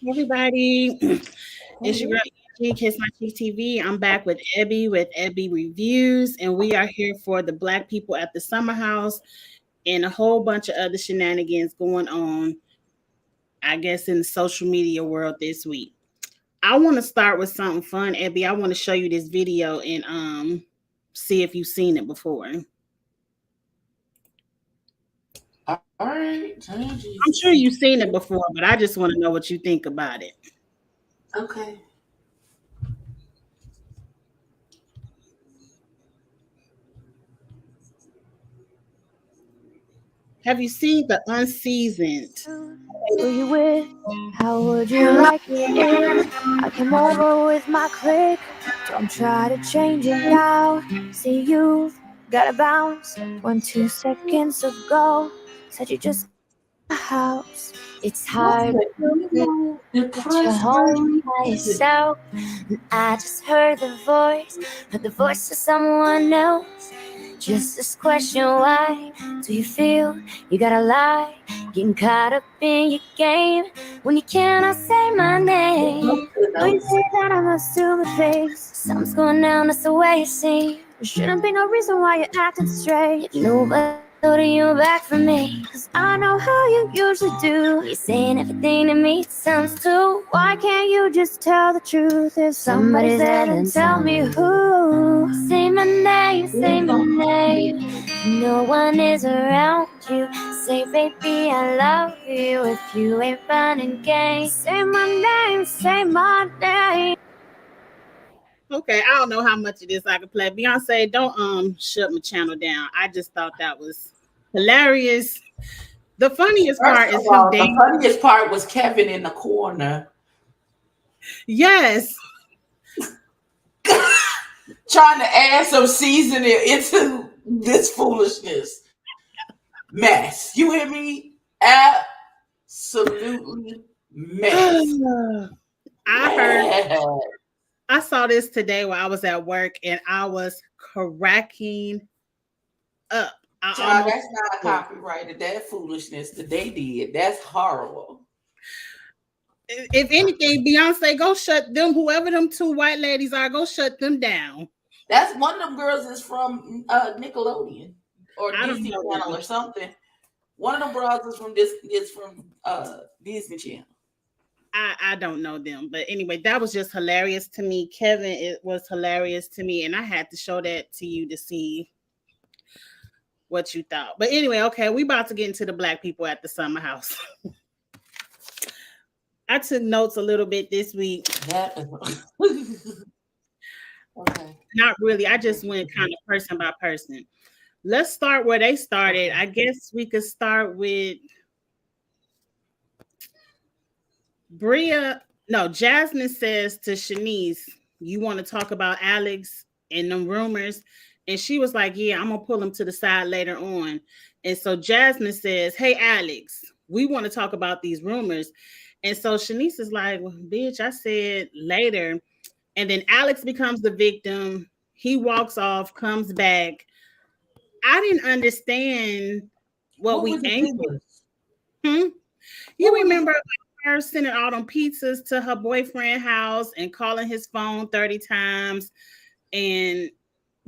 Everybody, it's your Hey, girl Angie, Kiss My Cheek TV. I'm back with Ebby Reviews, and we are here for the Black people at the Summer House and a whole bunch of other shenanigans going on, I guess, in the social media world this week. I want to start with something fun, Ebby. I want to show you this video and see if you've seen it before. I'm all right. Oh, sure Jesus. you've seen it before, but I just want to know what you think about it. Okay. Have you seen the unseasoned? Who you with? How would you like it if I came over with my clique? Don't try to change it now. See, you've gotta bounce. 2 seconds ago, said you just got a house. It's hard Listen, to believe the that you're Christ home worthy by music. yourself. And I just heard the voice of someone else. Just this question, why do you feel you gotta lie? Getting caught up in your game when you cannot say my name. No, you say that I must do the things. Something's going down, that's the way it seems. There shouldn't be no reason why you're acting strange. Nobody's holding you back from me, 'cause I know how you usually do. You're saying everything to me sounds too. Why can't you just tell the truth? If somebody's there, then tell me who. Say my name, say my name. No one is around you. Say, baby, I love you. If you ain't running game, say my name, say my name. Okay, I don't know how much of this I can play. Beyonce, don't shut my channel down. I just thought that was hilarious. The funniest First part of is him all, the dancing. funniest part was Kevin in the corner Yes. trying to add some seasoning into this foolishness mess. You hear me? Absolutely mess. I heard Mess. I saw this today while I was at work and I was cracking up. I Child, almost that's not copyrighted. That foolishness that they did. That's horrible. if anything, Beyonce, go shut them, whoever them two white ladies are, go shut them down. That's one of them girls is from Nickelodeon or I don't Disney know Channel them. or something. One of them bras is from Disney Channel. I don't know them, but anyway, that was just hilarious to me. Kevin, it was hilarious to me, and I had to show that to you to see what you thought. But anyway, okay, we about to get into the black people at the summer house. I took notes a little bit this week. That is okay. Not really. I just went kind of person by person. Let's start where they started. Okay. I guess we could start with Bria. No, Jasmine says to Shanice, "You want to talk about Alex and them rumors?" And she was like, "Yeah, I'm gonna pull him to the side later on." And so Jasmine says, "Hey, Alex, we want to talk about these rumors." And so Shanice is like, "Well, bitch, I said later." And then Alex becomes the victim. He walks off, comes back. I didn't understand what What we was the angry. rumors? Hmm? You What was remember her sending all them pizzas to her boyfriend house and calling his phone 30 times, and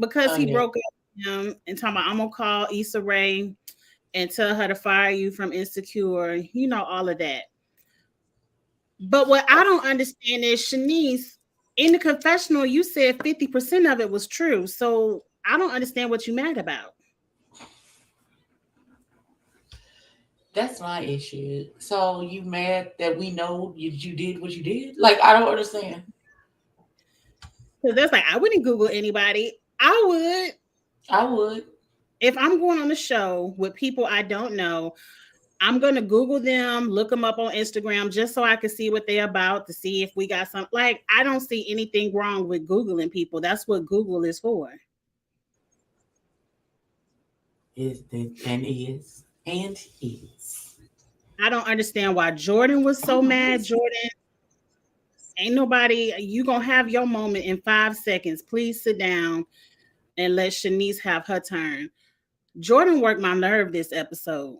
because he yeah. broke up with him and talking about, I'm gonna call Issa Rae and tell her to fire you from Insecure, you know, all of that. But what I don't understand is, Shanice, in the confessional, you said 50% of it was true. So I don't understand what you mad about. That's my issue. So you mad that we know you did what you did? Like I don't understand. Because that's like, I wouldn't Google anybody. I would. I would. If I'm going on a show with people I don't know, I'm going to Google them, look them up on Instagram just so I can see what they're about, to see if we got some. Like, I don't see anything wrong with Googling people. That's what Google is for. Is. I don't understand why Jordan was so mad. Jordan, ain't nobody, you going to have your moment in 5 seconds. Please sit down and let Shanice have her turn. Jordan worked my nerve this episode.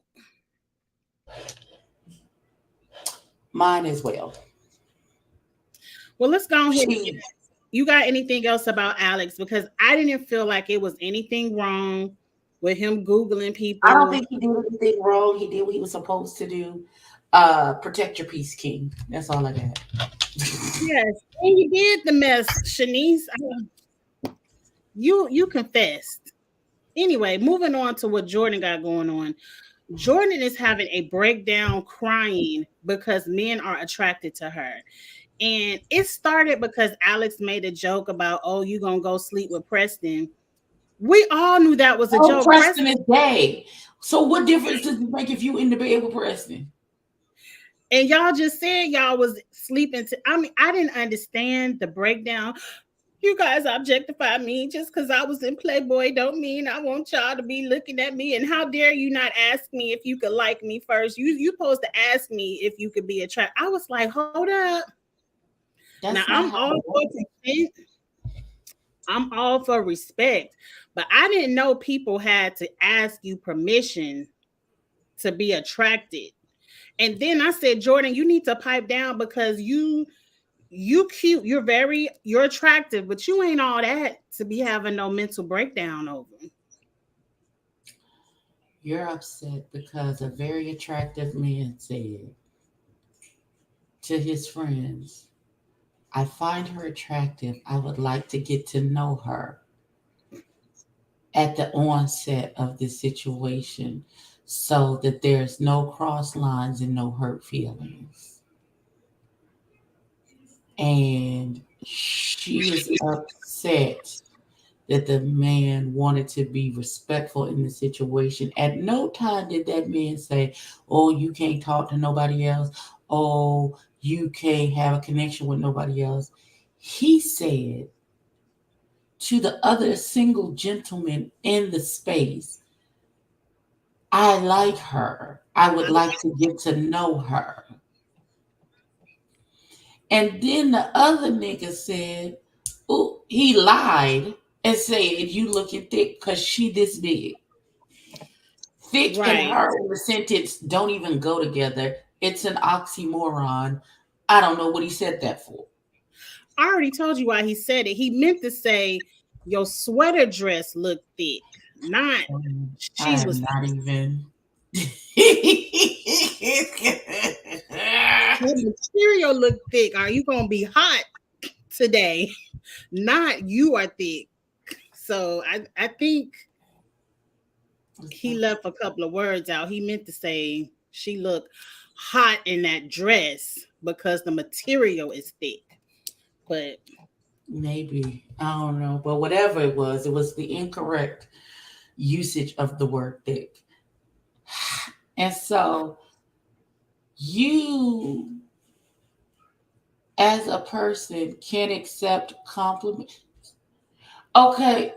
Mine as well. Well, let's go ahead and get. She, You got anything else about Alex? Because I didn't feel like it was anything wrong with him Googling I don't people. think he did anything wrong. He did what he was supposed to do. Protect your peace, King. That's all I got. Yes, and you did the mess, Shanice. You confessed. Anyway, moving on to what Jordan got going on. Jordan is having a breakdown crying because men are attracted to her. And it started because Alex made a joke about, oh, you gonna go sleep with Preston. We all knew that was a Oh, joke. Preston is gay. So what difference does it make if you in the bed with Preston? And y'all just said y'all was sleeping. I mean, I didn't understand the breakdown. You guys objectify me just because I was in Playboy don't mean I want y'all to be looking at me. And how dare you not ask me if you could like me first? You supposed to ask me if you could be attracted. I was like, hold up. Now That's not I'm how all it for works. consent. I'm all for respect, but I didn't know people had to ask you permission to be attracted. And then I said, Jordan, you need to pipe down because you cute, you're attractive, but you ain't all that to be having no mental breakdown over. You're upset because a very attractive man said to his friends, I find her attractive. I would like to get to know her at the onset of this situation so that there's no cross lines and no hurt feelings. And she is upset that the man wanted to be respectful in the situation. At no time did that man say, oh, you can't talk to nobody else. Oh, you can't have a connection with nobody else. He said to the other single gentleman in the space, I like her. I would like to get to know her. And then the other nigga said, oh, he lied and said, you looking thick because she this big. Thick and Right. her in the sentence don't even go together. It's an oxymoron. I don't know what he said that for. I already told you why he said it. He meant to say your sweater dress looked thick, not I she am was not even. your material looked thick. Are you gonna be hot today? Not you are thick. So I think he left a couple of words out. He meant to say she looked hot in that dress because the material is thick. But Maybe. I don't know. But whatever it was the incorrect usage of the word thick. And so you, as a person, can accept compliment. Okay,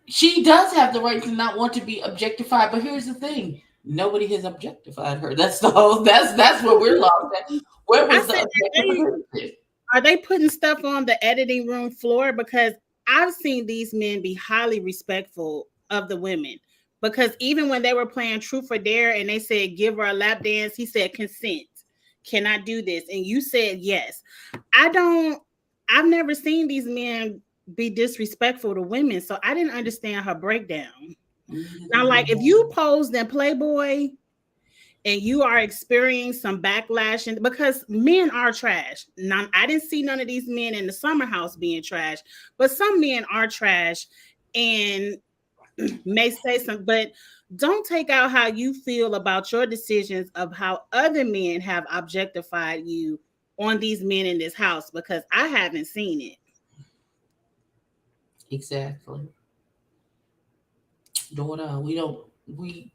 she does have the right to not want to be objectified, but here's the thing: nobody has objectified her. That's the whole. That's where we're lost at. Where I was the said, objectification? are they putting stuff on the editing room floor? Because I've seen these men be highly respectful of the women. Because even when they were playing Truth or Dare and they said, give her a lap dance, he said, consent. Can I do this? And you said yes. I've never seen these men be disrespectful to women. So I didn't understand her breakdown. Now, like if you posed in Playboy and you are experiencing some backlash, and because men are trash. Now, I didn't see none of these men in the summer house being trash, but some men are trash and may say something, but don't take out how you feel about your decisions of how other men have objectified you on these men in this house because I haven't seen it. Exactly, daughter. We.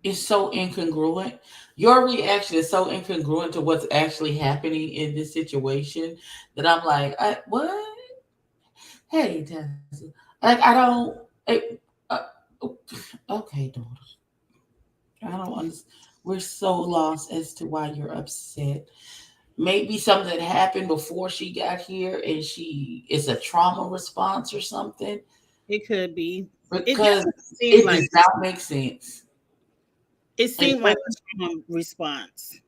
It's so incongruent. Your reaction is so incongruent to what's actually happening in this situation that I'm like, what? Hey, Tessa. Like, I don't. Uh, okay, daughter. I don't understand. We're so lost as to why you're upset. Maybe something happened before she got here and she is a trauma response or something It could be. It because definitely seemed it like does not make sense. it And seemed like a trauma response.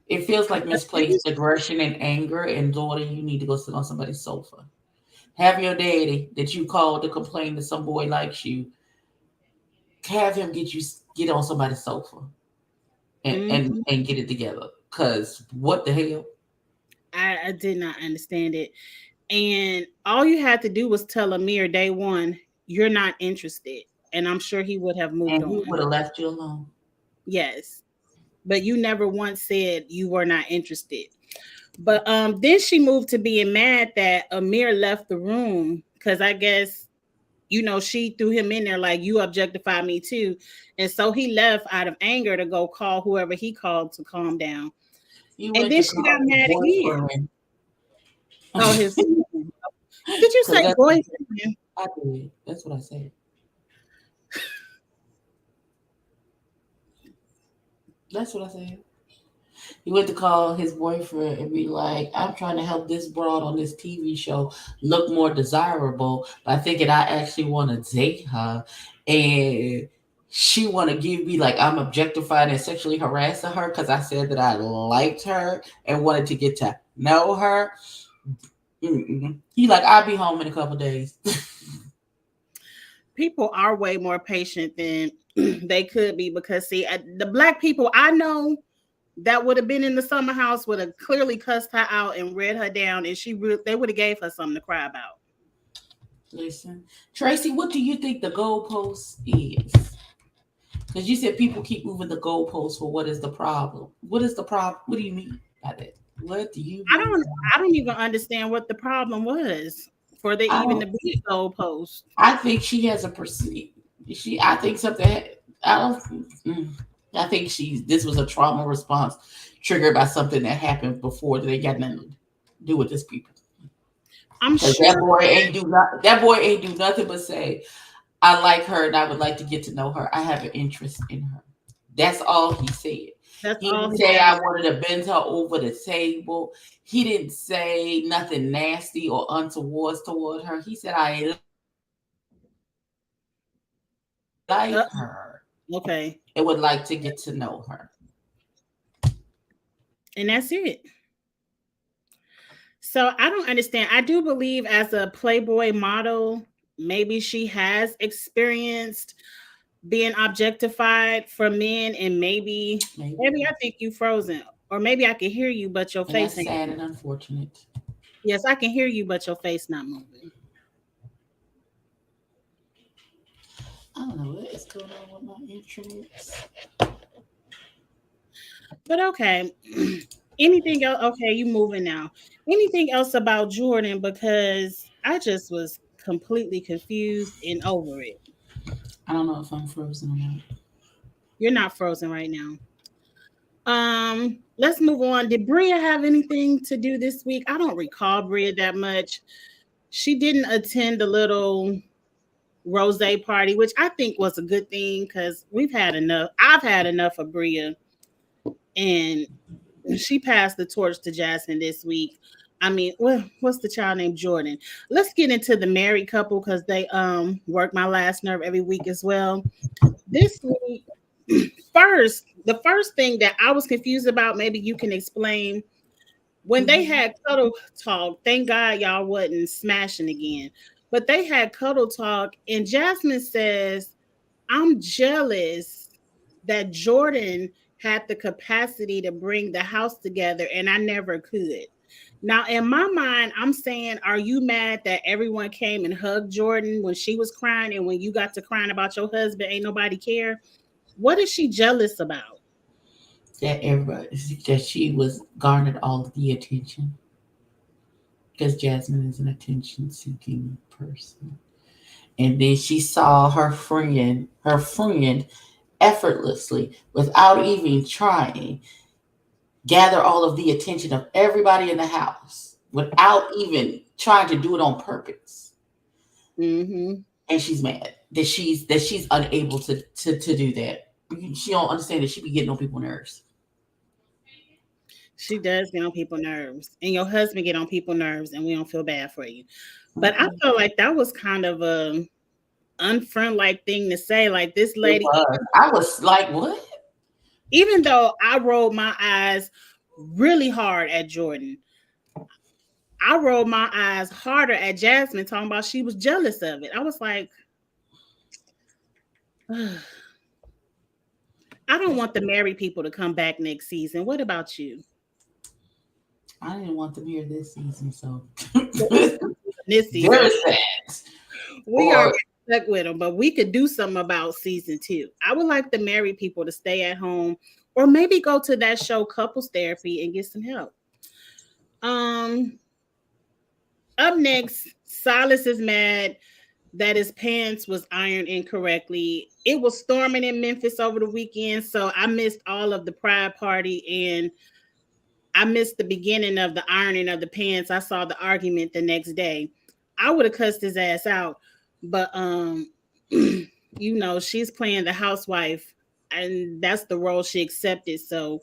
It feels like misplaced aggression and anger. And daughter, you need to go sit on somebody's sofa. Have your daddy that you called to complain that some boy likes you. Have him get on somebody's sofa and Mhm. get it together. Cause what the hell? I did not understand it. And all you had to do was tell Amir day one, you're not interested. And I'm sure he would have moved And he on. would have left you alone. Yes. But you never once said you were not interested. But then she moved to being mad that Amir left the room because I guess, she threw him in there like you objectify me too. And so he left out of anger to go call whoever he called to calm down. You And went then to she got call his mad again. boyfriend. Oh, his did you Because say boyfriend? I did. That's what I said. That's what I said. He went to call his boyfriend and be like, I'm trying to help this broad on this TV show look more desirable by thinking I actually want to date her. And she want to give me like I'm objectifying and sexually harassing her because I said that I liked her and wanted to get to know her. Mm-mm. He like, I'll be home in a couple days. People are way more patient than they could be because see, the black people I know that would have been in the summer house would have clearly cussed her out and read her down, and they would have gave her something to cry about. Listen, Tracy, what do you think the goalpost is? Because you said people keep moving the goalposts for what is the problem. What is the problem? What do you mean by that? What do you I mean? don't I don't even understand what the problem was for there I even to don't. be a goalpost. I think she has a perceive. She. I think something. I don't. I think this was a trauma response triggered by something that happened before they got nothing to do with this people. I'm Because sure that boy ain't do nothing but say, I like her and I would like to get to know her. I have an interest in her. That's all he said. that's He all didn't he say ever I said. wanted to bend her over the table. He didn't say nothing nasty or untoward toward her. He said I like Uh, her okay, and would like to get to know her. and that's it. So I don't understand. I do believe as a Playboy model, maybe she has experienced being objectified for men, and Maybe. maybe I think you frozen, or maybe I can hear you, but your And face that's ain't sad and moving. unfortunate. Yes, I can hear you, but your face not moving. I don't know what is going on with my instruments. But okay. Anything else? Okay, you moving now. Anything else about Jordan? Because I just was completely confused and over it. I don't know if I'm frozen or not. You're not frozen right now. Let's move on. Did Bria have anything to do this week? I don't recall Bria that much. She didn't attend the little rose party, which I think was a good thing because we've had enough. I've had enough of Bria, and she passed the torch to Jasmine this week. I mean, what's the child named Jordan? Let's get into the married couple because they work my last nerve every week as well. This week, the first thing that I was confused about, maybe you can explain. When they Mhm. had cuddle talk, thank God y'all wasn't smashing again. But they had cuddle talk, and Jasmine says, I'm jealous that Jordan had the capacity to bring the house together and I never could. Now, in my mind, I'm saying, are you mad that everyone came and hugged Jordan when she was crying, and when you got to crying about your husband, ain't nobody care? What is she jealous about? That everybody that she was garnered all of the attention because Jasmine is an attention seeking person. And then she saw her friend effortlessly, without even trying, gather all of the attention of everybody in the house without even trying to do it on purpose. Mm-hmm. And she's mad that she's unable to do that. She don't understand that she be getting on people's nerves. She does get on people's nerves, and your husband get on people's nerves, and we don't feel bad for you. But I Mm-mm. feel like that was kind of a unfriend like thing to say. Like this It lady, was. I was like, what? even though I rolled my eyes really hard at Jordan. I rolled my eyes harder at Jasmine talking about she was jealous of it. I was like, I don't want the married people to come back next season. What about you? I didn't want them here this season, so This season, there's that. we are Or stuck with them, but we could do something about season 2. I would like the married people to stay at home or maybe go to that show Couples Therapy and get some help. Um, Up next, Silas is mad that his pants was ironed incorrectly. It was storming in Memphis over the weekend, so I missed all of the pride party and I missed the beginning of the ironing of the pants. I saw the argument the next day. I would have cussed his ass out, but she's playing the housewife and that's the role she accepted. So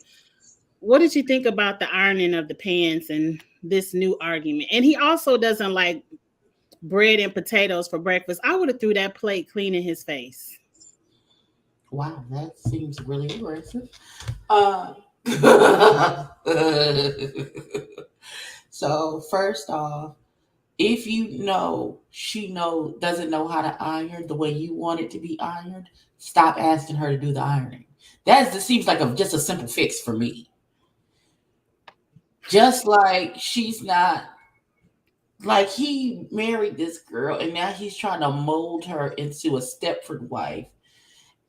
what did you think about the ironing of the pants and this new argument? And he also doesn't like bread and potatoes for breakfast. I would have threw that plate clean in his face. wow, that seems really aggressive. Uh, so first off, if you know she doesn't know how to iron the way you want it to be ironed, stop asking her to do the ironing. That seems like just a simple fix for me. Just like she's not like he married this girl and now he's trying to mold her into a Stepford wife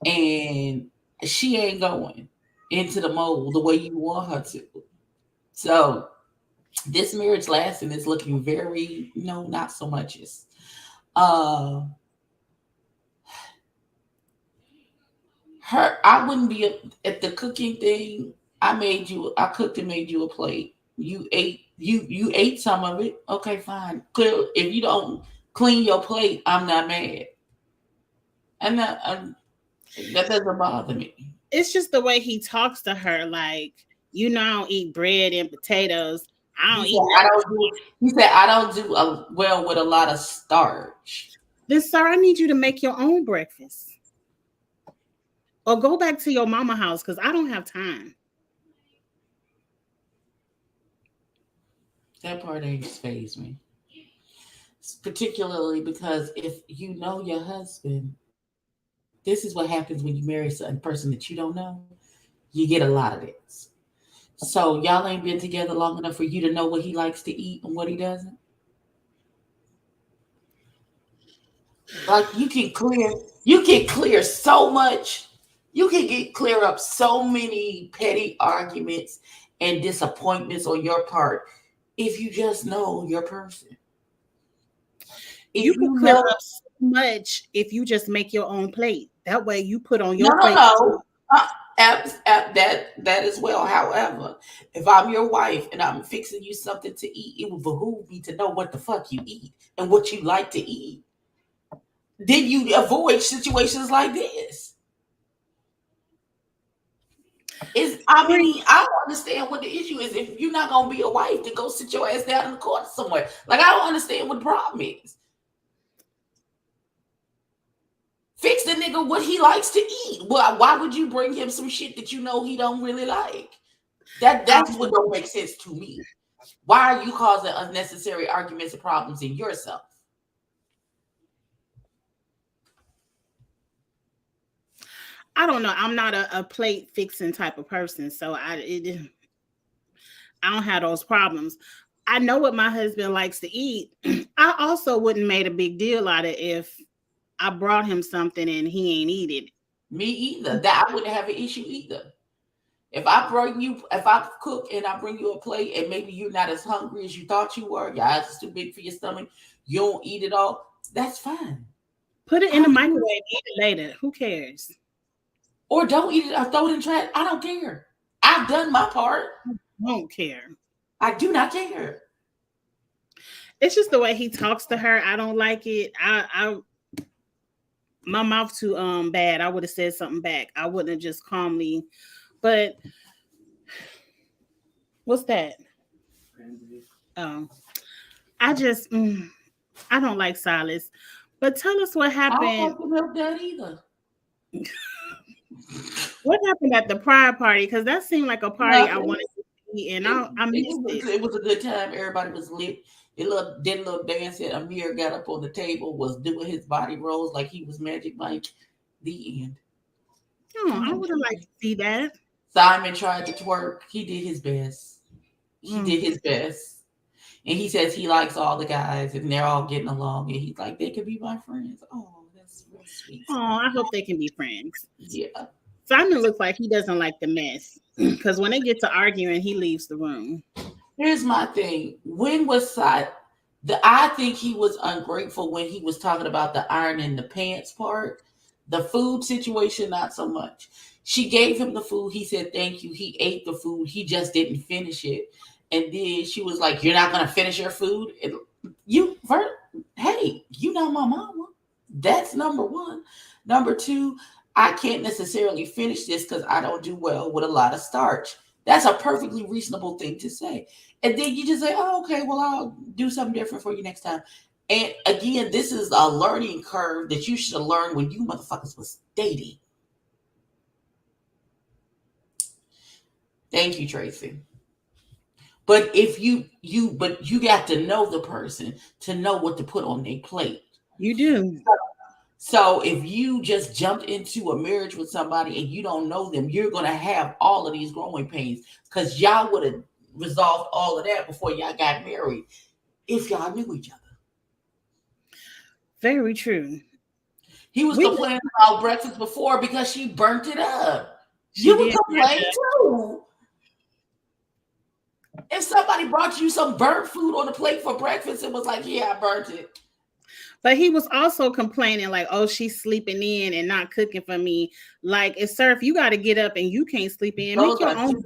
and she ain't going into the mold the way you want her to. So this marriage lasting is looking very no, not so much as uh her. I wouldn't be at the cooking thing. I cooked and made you a plate. You ate some of it. Okay, fine. Clear. If you don't clean your plate, I'm not mad. And that doesn't bother me. It's just the way he talks to her. Like, I don't eat bread and potatoes. I He don't said eat I nothing. don't do. He said I don't do well with a lot of starch. Then, sir, I need you to make your own breakfast or go back to your mama house because I don't have time. That part ain't phase me, particularly because if you know your husband, this is what happens when you marry a person that you don't know. You get a lot of this. So y'all ain't been together long enough for you to know what he likes to eat and what he doesn't. Like you can clear so much. You can clear up so many petty arguments and disappointments on your part if you just know your person. You If could you clear know, up so much if you just make your own plate. That way you put on no, your no, plate. no. That as well. However, if I'm your wife and I'm fixing you something to eat, it would behoove me to know what the fuck you eat and what you like to eat. Then you avoid situations like this. I don't understand what the issue is. If you're not gonna be a wife, then go sit your ass down in the corner somewhere. Like I don't understand what the problem is. Fix the nigga what he likes to eat. Why would you bring him some shit that you know he don't really like? That's what don't make sense to me. Why are you causing unnecessary arguments and problems in yourself? I don't know. I'm not a plate fixing type of person, so I don't have those problems. I know what my husband likes to eat. I also wouldn't made a big deal out of it if I brought him something and he ain't eat it. Me either. That I wouldn't have an issue either. If I cook and I bring you a plate and maybe you're not as hungry as you thought you were, your eyes are too big for your stomach, you don't eat it all, that's fine. Put it in the microwave, eat it later. Who cares? Or don't eat it or throw it in the trash. I don't care. I've done my part. Won't care. I do not care. It's just the way he talks to her. I don't like it. I my mouth too bad. I would have said something back. I wouldn't have just calmly. But what's that? Oh, I just I don't like Silas. But tell us what I don't happened. like to milk that either. What happened at the pride party? Because that seemed like a party I Nothing. wanted to and It, I missed it. it was a good time. Everybody was lit. It did a little dance. And Amir got up on the table, was doing his body rolls like he was Magic Mike. The end. Oh, I would have liked to see that. Simon tried to twerk. He did his best. He Mm. did his best. And he says he likes all the guys and they're all getting along. And he's like, they could be my friends. Oh, that's real sweet. Oh, I hope they can be friends. Yeah. Simon looks like he doesn't like the mess because when they get to arguing, he leaves the room. Here's my thing. When was I think he was ungrateful when he was talking about the iron in the pants part. The food situation, not so much. She gave him the food. He said thank you. He ate the food. He just didn't finish it. And then she was like, "You're not gonna finish your food." And hey, you know my mama. That's number one. Number two, I can't necessarily finish this because I don't do well with a lot of starch. That's a perfectly reasonable thing to say. And then you just say, "Oh, okay, well, I'll do something different for you next time." And again, this is a learning curve that you should have learned when you motherfuckers was dating. Thank you, Tracy. But if you got to know the person to know what to put on their plate. You do. So if you just jumped into a marriage with somebody and you don't know them, you're gonna have all of these growing pains because y'all would have resolved all of that before y'all got married if y'all knew each other. Very true. He was complaining about breakfast before because she burnt it up. You would complain too. If somebody brought you some burnt food on the plate for breakfast, it was like, yeah, I burnt it. But he was also complaining like, oh, she's sleeping in and not cooking for me. Like, sir, if you got to get up and you can't sleep in, Those make your are own.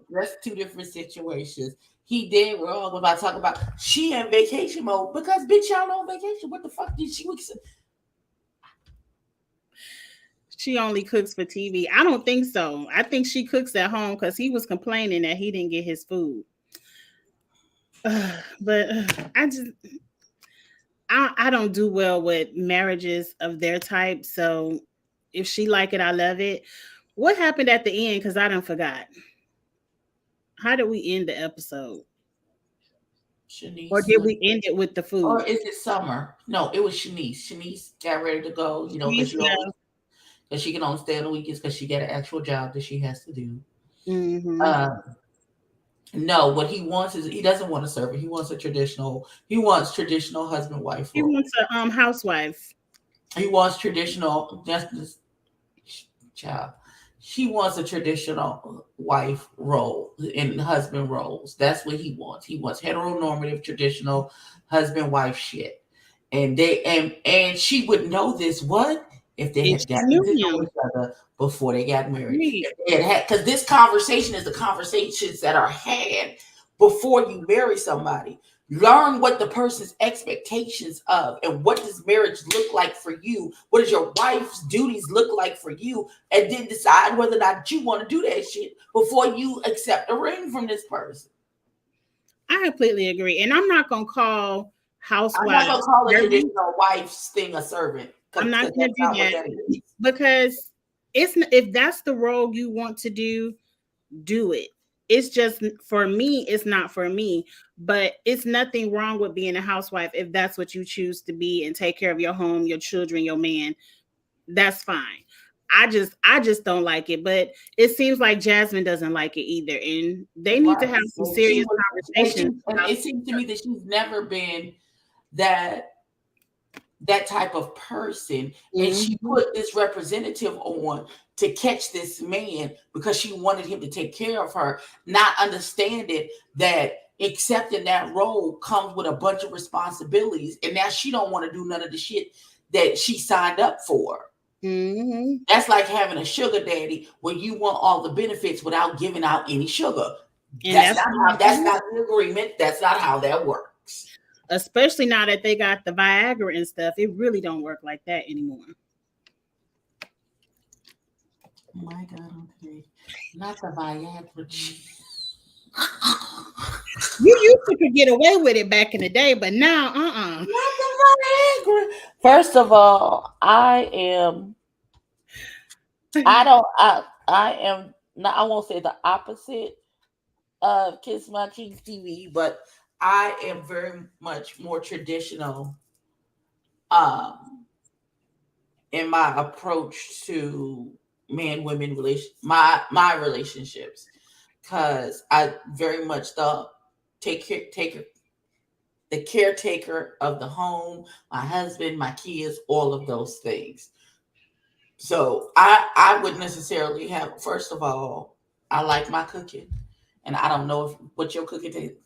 That's two different situations. He did wrong about talking about she in vacation mode because bitch, y'all on vacation. What the fuck did she? She only cooks for TV. I don't think so. I think she cooks at home because he was complaining that he didn't get his food. But I don't do well with marriages of their type. So if she like it, I love it. What happened at the end? Because I done forgot. How did we end the episode? Shanice, or did we end it with the food? Or is it Summer? No, it was Shanice. Shanice got ready to go, you know, because she can only stay on the weekends because she got an actual job that she has to do. Mm-hmm. No, what he wants is he doesn't want a servant. He wants traditional husband wife. He wants a housewife. He wants traditional. That's this child. She wants a traditional wife role and husband roles. That's what he wants. He wants heteronormative, traditional husband wife shit. And she would know this if they had gotten to know each other before they got married. Because this conversation is the conversations that are had before you marry somebody. Learn what the person's expectations of and what does marriage look like for you? What does your wife's duties look like for you? And then decide whether or not you want to do that shit before you accept a ring from this person. I completely agree. And I'm not going to call housewives. I'm not going to call the traditional wife's thing a servant. I'm not going to do that because if that's the role you want to do it. It's just for me, it's not for me, but it's nothing wrong with being a housewife if that's what you choose to be and take care of your home, your children, your man. That's fine. I just don't like it, but it seems like Jasmine doesn't like it either, and they need to have some serious conversations. And it seems to me that she's never been that type of person, and she put this representative on to catch this man because she wanted him to take care of her, not understanding that accepting that role comes with a bunch of responsibilities, and now she don't want to do none of the shit that she signed up for. Mm-hmm. That's like having a sugar daddy where you want all the benefits without giving out any sugar. That's not the agreement. That's not how that works. Especially now that they got the Viagra and stuff, it really don't work like that anymore. My God, okay. Not the Viagra. You used to get away with it back in the day, but now, Not the Viagra. First of all, I am not, I won't say the opposite Kiss My Cheeks TV, but I am very much more traditional um in my approach to man women relation my relationships, because I very much thought take the caretaker of the home, my husband, my kids, all of those things. So I would necessarily have, first of all, I like my cooking, and I don't know if what your cooking tastes.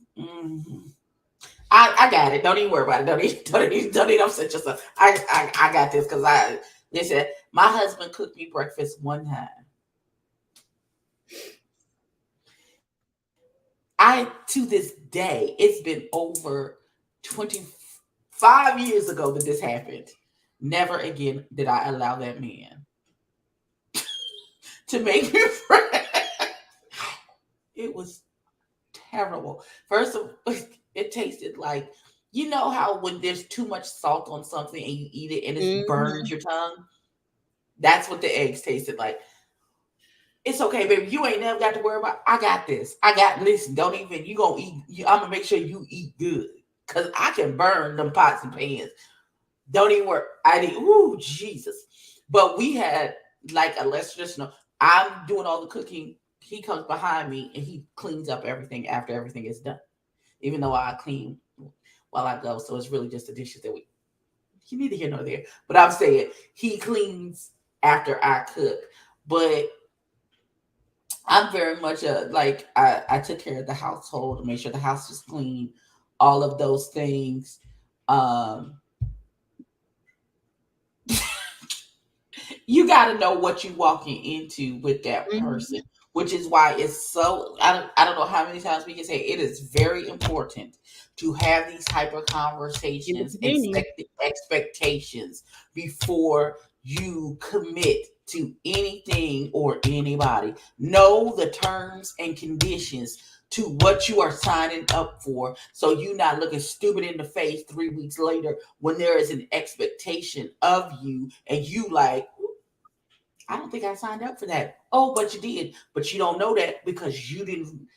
I got it. Don't even worry about it. Don't even upset yourself. I got this, because I listen. My husband cooked me breakfast one time. I to this day, it's been over 25 years ago that this happened. Never again did I allow that man to make me bread. It was terrible. First of all, it tasted like, you know how when there's too much salt on something and you eat it and it burns your tongue? That's what the eggs tasted like. It's okay, baby. You ain't never got to worry about. I got this. Listen. Don't even. You gonna eat. I'm gonna make sure you eat good, cause I can burn them pots and pans. Don't even worry. I need. Ooh, Jesus. But we had like a less traditional. I'm doing all the cooking. He comes behind me and he cleans up everything after everything is done. Even though I clean while I go, so it's really just the dishes that we. You neither here nor there. But I'm saying he cleans after I cook, but I'm very much like I took care of the household, made sure the house was clean, all of those things. Um, you got to know what you're walking into with that person, which is why it's so. I don't know how many times we can say it is very important to have these type of conversations and set the expectations before you commit to anything or anybody. Know the terms and conditions to what you are signing up for, so you're not looking stupid in the face 3 weeks later when there is an expectation of you and you like, I don't think I signed up for that. Oh, but you did. But you don't know that because you didn't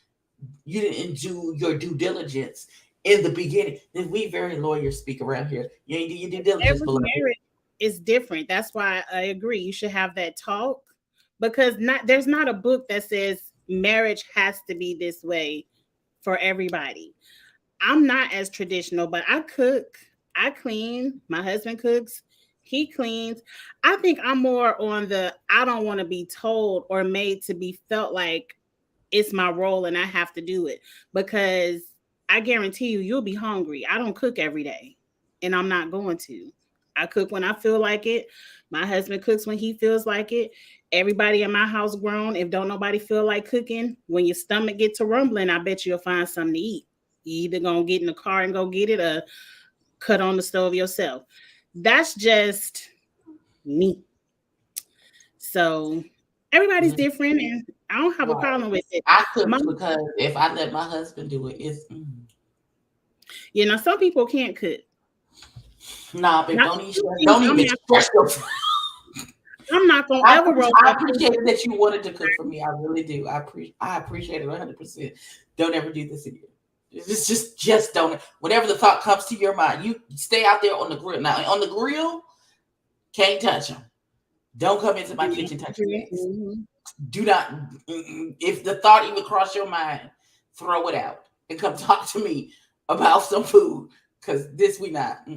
do your due diligence in the beginning. We very lawyer speak around here. You ain't do your due diligence, Every beloved. marriage is different. That's why I agree. You should have that talk, because there's not a book that says marriage has to be this way for everybody. I'm not as traditional, but I cook, I clean, my husband cooks, he cleans. I think I'm more on the I don't want to be told or made to be felt like it's my role and I have to do it, because I guarantee you'll be hungry. I don't cook every day and I'm not going to. I cook when I feel like it. My husband cooks when he feels like it. Everybody in my house grown. If don't nobody feel like cooking, when your stomach get to rumbling, I bet you'll find something to eat. You either gonna get in the car and go get it or cut on the stove yourself. That's just me. So everybody's different and I don't have a Right. problem with it. I My, cook because if I let my husband do it, it's some people can't cook. nah, babe. Not Don't even two stress, things don't even stress yourself. I'm not gonna I ever roll I my appreciate it that you wanted to cook for me. I really do. I appreciate it 100%. Don't ever do this again. Just don't. Whenever the thought comes to your mind, you stay out there on the grill. Now on the grill, can't touch them. Don't come into my kitchen touching things. mm-hmm. Do not. If the thought even crossed your mind, throw it out and come talk to me about some food, because this we not.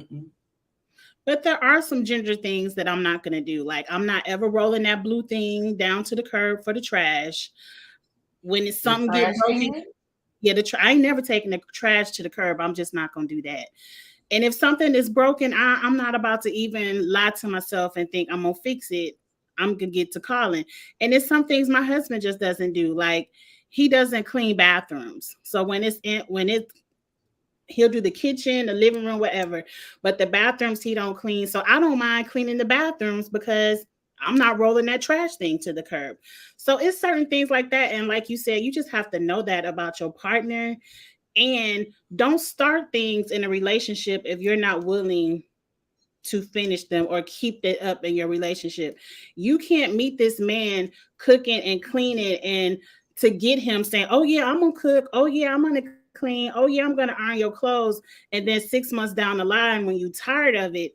But there are some ginger things that I'm not gonna do. Like I'm not ever rolling that blue thing down to the curb for the trash. When it's The something get trash broken, can. yeah, I ain't never taking the trash to the curb. I'm just not gonna do that. And if something is broken, I'm not about to even lie to myself and think I'm gonna fix it. I'm gonna get to calling. And it's some things my husband just doesn't do. Like he doesn't clean bathrooms. So when he'll do the kitchen, the living room, whatever. But the bathrooms he don't clean. So I don't mind cleaning the bathrooms because I'm not rolling that trash thing to the curb. So it's certain things like that. And like you said, you just have to know that about your partner, and don't start things in a relationship if you're not willing to finish them or keep it up in your relationship. You can't meet this man cooking and cleaning and to get him saying, "Oh yeah, I'm gonna cook. Oh yeah, I'm gonna clean. Oh yeah, I'm gonna iron your clothes." And then 6 months down the line, when you tired of it,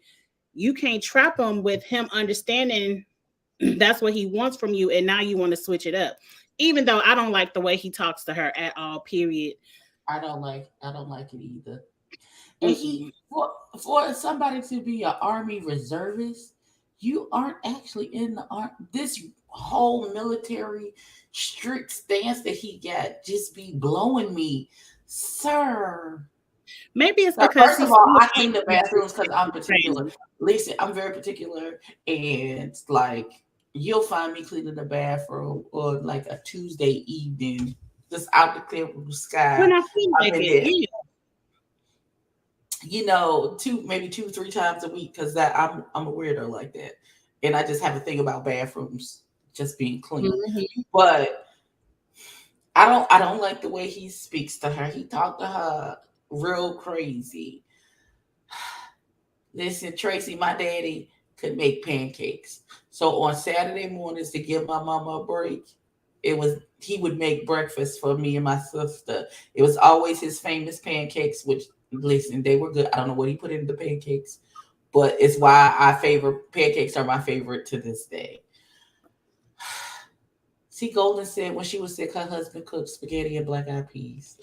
you can't trap him with him understanding that's what he wants from you, and now you want to switch it up. Even though I don't like the way he talks to her at all. Period. I don't like it either. And he Mm-mm. for somebody to be an army reservist, you aren't actually in the army. This whole military strict stance that he got just be blowing me, sir. Maybe it's Now, because first of he's all, still I clean the bathrooms because I'm particular. training. Listen, I'm very particular, and like you'll find me cleaning the bathroom on like a Tuesday evening, just out the clear blue sky. When I feel I'm like in it, there, yeah. maybe 2, 3 times a week because that I'm a weirdo like that, and I just have a thing about bathrooms just being clean. Mhm. But I don't like the way he speaks to her. He talked to her real crazy. Listen, Tracy, my daddy could make pancakes. So on Saturday mornings to give my mama a break, it was he would make breakfast for me and my sister. It was always his famous pancakes, which listen, they were good. I don't know what he put in the pancakes, but it's why I favor pancakes are my favorite to this day. See, Golden said when she was sick, her husband cooked spaghetti and black eyed peas.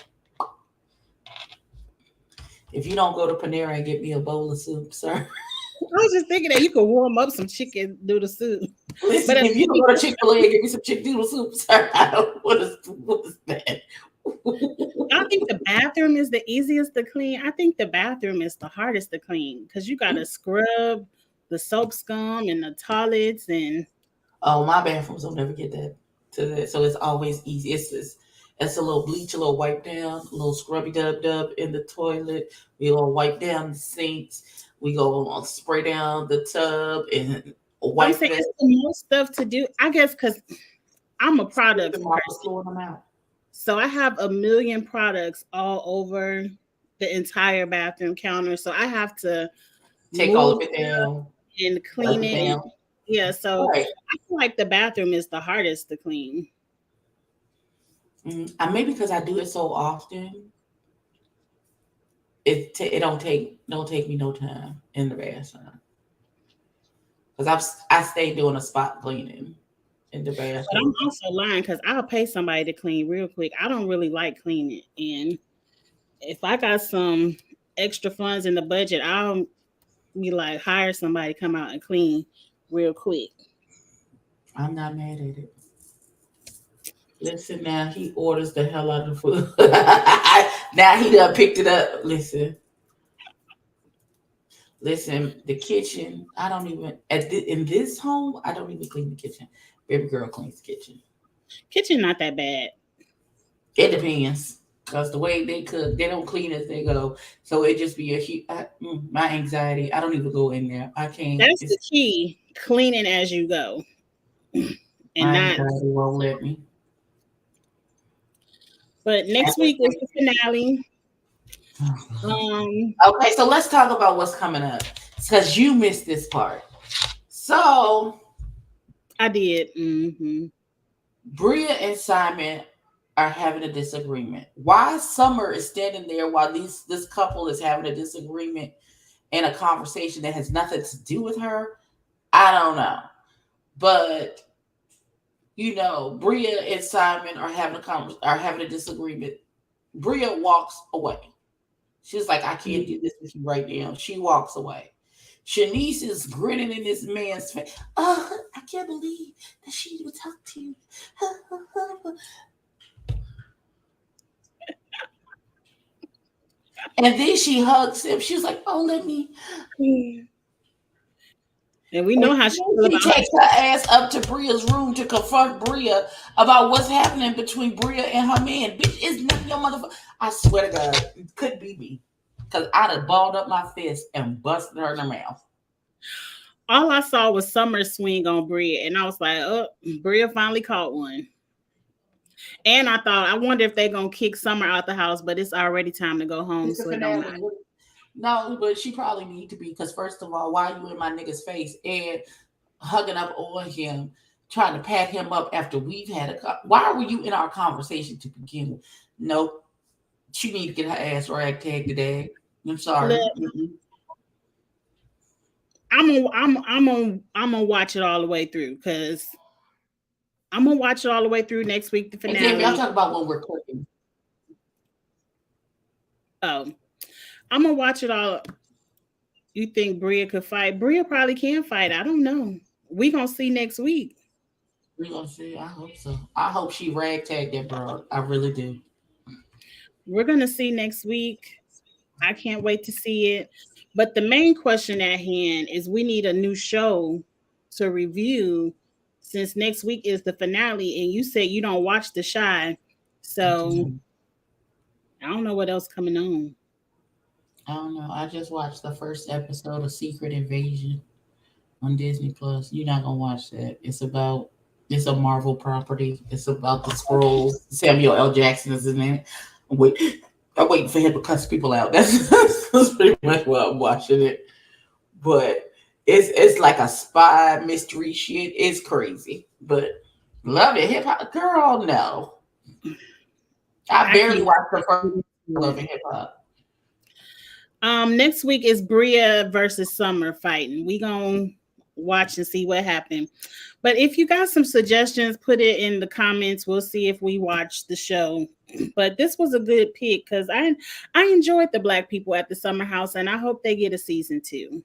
If you don't go to Panera and get me a bowl of soup, sir. I was just thinking that you could warm up some chicken noodle soup. Listen, But if you don't go to Chick Fil A and get me some chicken noodle soup, sir, I don't, what is that? I think the bathroom is the easiest to clean. I think the bathroom is the hardest to clean because you got to scrub the soap scum and the toilets and Oh, my bathrooms don't never get that to that, so it's always easy. It's a little bleach, a little wipe down, a little scrubby dub in the toilet. We gonna wipe down the sinks. We go on spray down the tub and I'm wipe saying that. it's the most stuff to do. I guess because I'm a The products mama's person. throwing them out. So I have a million products all over the entire bathroom counter. So I have to Take all move of it down, and wipe clean it it. down. Yeah, so Right. I feel like the bathroom is the hardest to clean. And maybe because I do it so often, it don't take me no time in the bathroom because I stay doing a spot cleaning in the But I'm bathroom. also lying because I'll pay somebody to clean real quick. I don't really like cleaning. And if I got some extra funds in the budget, I'll be like, hire somebody to come out and clean real quick. I'm not mad at it. Listen, now he orders the hell out of the food. Now he done picked it up. Listen. The kitchen. I don't even in this home. I don't even clean the kitchen. Baby girl cleans the kitchen. Kitchen not that bad. It depends. Cause the way they cook, they don't clean as they go. So it just be my anxiety. I don't even go in there. I can't. That's the It's key. Cleaning as you go. And my not anxiety won't let me. but next week is the finale. Um Okay, so let's talk about what's coming up. Because you missed this part. So I did. Bria and Simon are having a disagreement. Why Summer is standing there while this couple is having a disagreement and a conversation that has nothing to do with her? I don't know. But Bria and Simon are having a disagreement. Bria walks away. She's like, I can't do this with you right now. She walks away. Shanice is grinning in this man's face. Oh, I can't believe that she would talk to you. And then she hugs him. She's like, oh, let me. And we And know how she feel she about takes her ass up to Bria's room to confront Bria about what's happening between Bria and her man. Bitch, it's none of your motherfucker. I swear to God, it could be me. Because I'd have balled up my fist and busted her in the mouth. all I saw was Summer swing on Bria, and I was like, oh, Bria finally caught one. And I thought, I wonder if they're gonna kick Summer out the house, but it's already time to go home, It's the so it don't matter. finale. No, but she probably need to be because first of all, why you in my nigga's face and hugging up on him trying to pat him up after we've had why were you in our conversation to begin with? Nope. She need to get her ass ragtagged today. I'm sorry. Look, I'm gonna watch it all the way through because I'm gonna watch it all the way through next week, the And then y'all finale. talk about when we're cooking. Oh, I'm gonna watch it all. You think Bria could fight? Bria probably can fight. I don't know. We gonna see next week. We're gonna see. I hope so. I hope she ragtagged that bro. I really do. We're gonna see next week. I can't wait to see it. But the main question at hand is we need a new show to review since next week is the finale, and you said you don't watch The Shy, so I don't know what else coming on. I don't know. I just watched the first episode of Secret Invasion on Disney Plus. You're not gonna watch that. It's a Marvel property. It's about the scrolls. Samuel L. Jackson is in it. Wait, I'm waiting for him to cuss people out. That's pretty much why I'm watching it. But it's like a spy mystery shit. It's crazy. But love it. Hip hop girl, no. I I barely can't. watched the first Love and Hip Hop. Next week is Bria versus Summer fighting. We gonna watch and see what happened. But if you got some suggestions, put it in the comments. We'll see if we watch the show. But this was a good pick because I enjoyed the Black people at the Summer House, and I hope they get a season 2.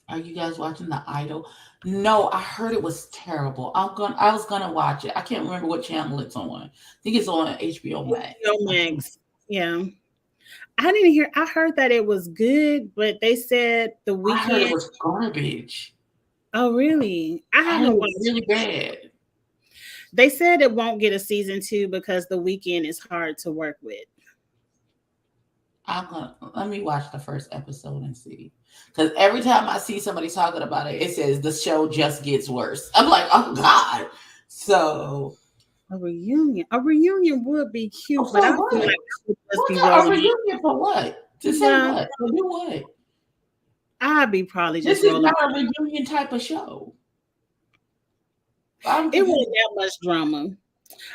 Are you guys watching The Idol? No, I heard it was terrible. I was gonna watch it. I can't remember what channel it's on. I think it's on HBO Max. HBO Max. Yeah. I didn't hear. I heard that it was good, but they said the I heard it weekend. was garbage. Oh, really? I I heard haven't it was watched. really bad. They said it won't get a season 2 because the weekend is hard to work with. I'm gonna let me watch the first episode and see. Because every time I see somebody talking about it, it says the show just gets worse. I'm like, oh God. So A reunion. A reunion would be cute, but I for feel like what? it would just What be a rolling. reunion for what? To say Yeah, what? To do what? I'd be probably This just is rolling. not a reunion type of show. I'm It wasn't confused. that much drama.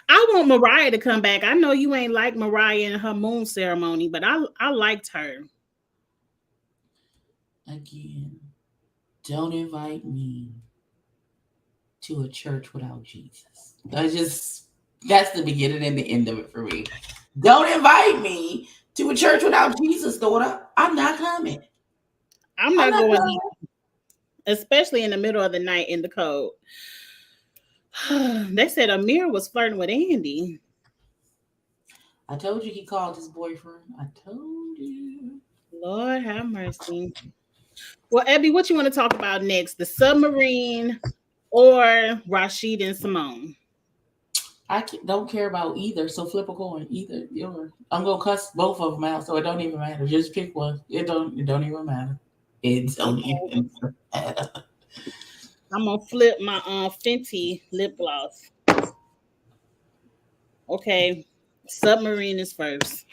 I want Mariah to come back. I know you ain't like Mariah in her moon ceremony, but I liked her. Again, don't invite me to a church without Jesus. That's the beginning and the end of it for me. Don't invite me to a church without Jesus, daughter. I'm not coming. I'm I'm not not going, coming. especially in the middle of the night in the cold. They said Amir was flirting with Andy. I told you he called his boyfriend. I told you. Lord have mercy. Well, Abby, what you want to talk about next? The submarine or Rashid and Simone? Don't care about either, so flip a coin. Either I'm gonna cuss both of them out, so it don't even matter. Just pick one. It don't even matter. It don't Okay. even matter. I'm gonna flip my Fenty lip gloss. Okay, submarine is first.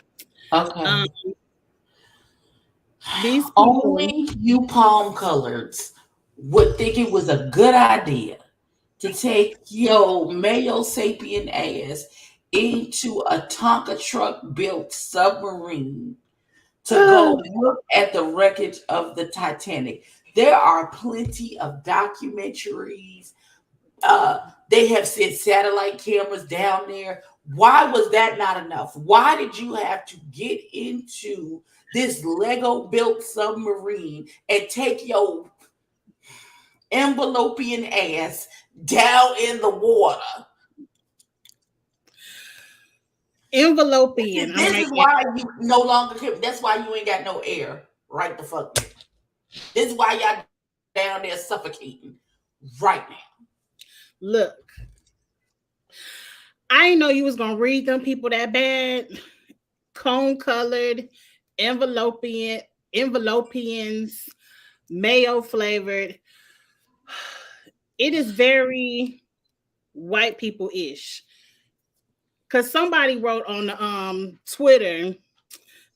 Okay. Um, these people, Only you palm coloreds would think it was a good idea to take your Mayo sapien ass into a Tonka truck built submarine to go look at the wreckage of the Titanic. There are plenty of documentaries. They have sent satellite cameras down there. Why was that not enough? Why did you have to get into this Lego built submarine and take your envelopian ass down in the water? envelopian. I'm This right is there. why you no longer can. That's why you ain't got no air. Right the fuck. This is why y'all down there suffocating right now. Look, I didn't know you was gonna read them people that bad. Cone colored, envelopians, mayo flavored. It is very white people ish. Cause somebody wrote on the Twitter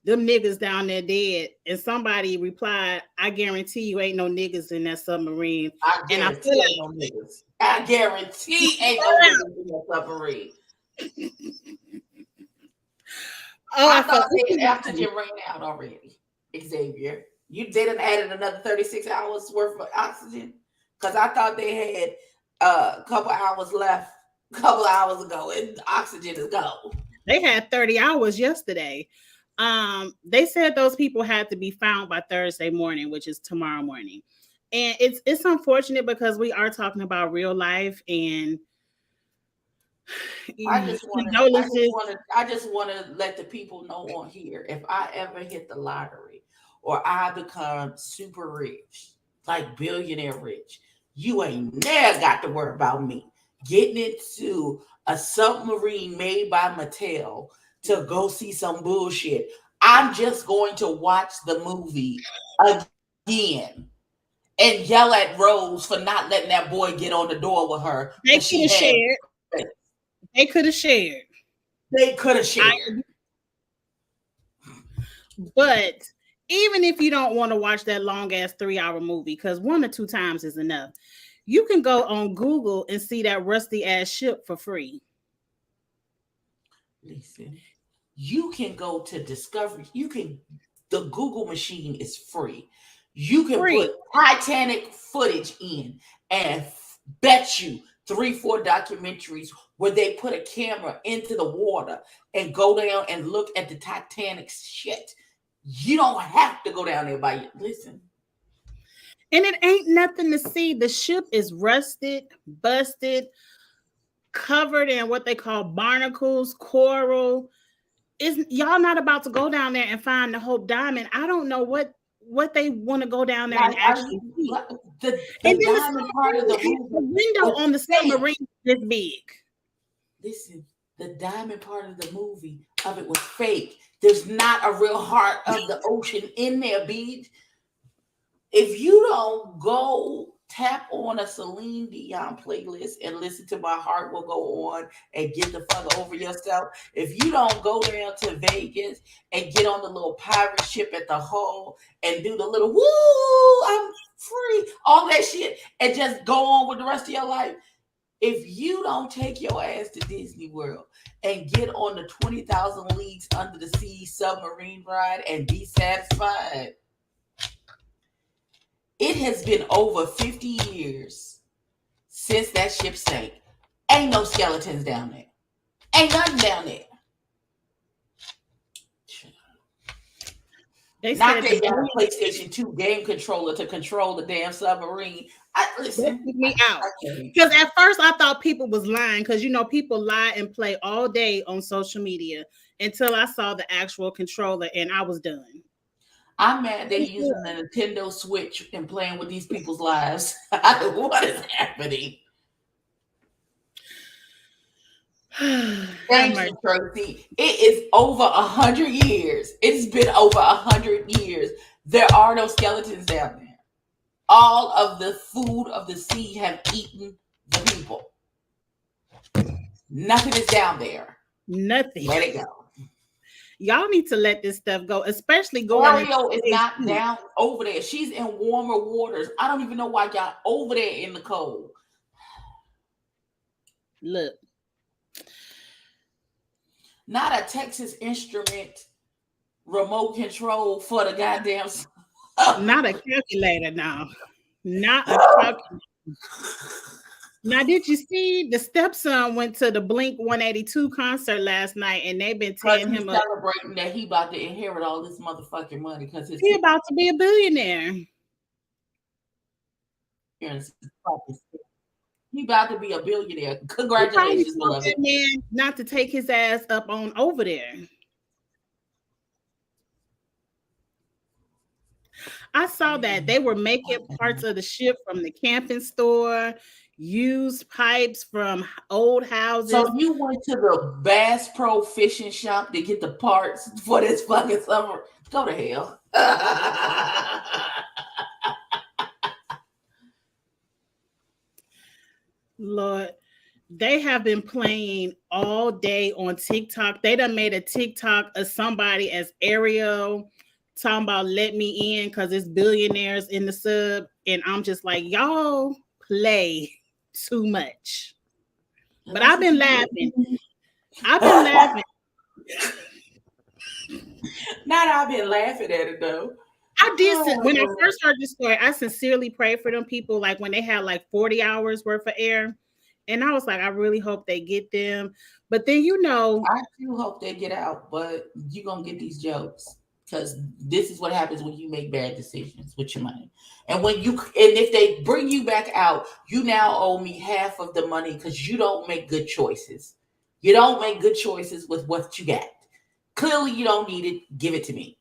them niggas down there dead. And somebody replied, I guarantee you ain't no niggas in that submarine. I And I guarantee feel ain't no niggas. I guarantee ain't no niggas in that submarine. I thought they oxygen ran out already. Xavier, you didn't added another 36 hours worth of oxygen because I thought they had a couple hours left, a couple hours ago, and oxygen is gone. They had 30 hours yesterday. They said those people had to be found by Thursday morning, which is tomorrow morning. And it's unfortunate because we are talking about real life and condolences. I just want to let the people know on here, if I ever hit the lottery or I become super rich, like billionaire rich, you ain't never got to worry about me getting into a submarine made by Mattel to go see some bullshit. I'm just going to watch the movie again and yell at Rose for not letting that boy get on the door with her. They could have shared. They could have shared. They could have shared. But even if you don't want to watch that long ass 3-hour movie, because 1 or 2 times is enough, you can go on Google and see that rusty ass ship for free. Listen, you can go to Discovery. The Google machine is free. You can put Titanic footage in and bet you 3-4 documentaries where they put a camera into the water and go down and look at the Titanic shit. You don't have to go down there by you. Listen. And it ain't nothing to see. The ship is rusted, busted, covered in what they call barnacles, coral. Y'all not about to go down there and find the Hope Diamond. I don't know what they want to go down there and actually see. The diamond part of the movie, the window on the submarine is this big. Listen, the diamond part of the movie of it was fake. There's not a real heart of the ocean in there, Beach. If you don't go tap on a Celine Dion playlist and listen to My Heart Will Go On and get the fuck over yourself, if you don't go down to Vegas and get on the little pirate ship at the hull and do the little woo, I'm free, all that shit, and just go on with the rest of your life, if you don't take your ass to Disney World and get on the 20,000 Leagues Under the Sea submarine ride and be satisfied, it has been over 50 years since that ship sank. Ain't no skeletons down there. Ain't nothing down there. They got a PlayStation 2 game controller to control the damn submarine. Listen, me out. Because at first I thought people was lying because, people lie and play all day on social media until I saw the actual controller and I was done. I'm mad they're using the Nintendo Switch and playing with these people's lives. What is happening? Thank you, Tracy. It is over 100 years. It's been over 100 years. There are no skeletons down there. All of the food of the sea have eaten the people. Nothing is down there. Nothing. Let it go. Y'all need to let this stuff go, especially going. Oreo is not down over there. She's in warmer waters. I don't even know why y'all over there in the cold. Look. Not a Texas Instrument remote control for the goddamn. Not a calculator now. Not a calculator. Now, did you see the stepson went to the Blink 182 concert last night and they've been tearing him up. Celebrating that he about to inherit all this motherfucking money because he about to be a billionaire. He about to be a billionaire. Congratulations, beloved. That man not to take his ass up on over there. I saw that they were making parts of the ship from the camping store, used pipes from old houses. So you went to the Bass Pro fishing shop to get the parts for this fucking summer? Go to hell. Lord, They have been playing all day on TikTok. They done made a TikTok of somebody as Ariel talking about let me in because it's billionaires in the sub. And I'm just like, y'all play too much. And But that's I've what been you laughing. do. I've been laughing. Not I've been laughing at it though. I did when I Oh, first heard this story, I sincerely prayed for them people like when they had like 40 hours worth of air. And I was like, I really hope they get them. But then I do hope they get out, but you gonna get these jokes because this is what happens when you make bad decisions with your money. And if they bring you back out, you now owe me half of the money because you don't make good choices. You don't make good choices with what you got. Clearly, you don't need it. Give it to me.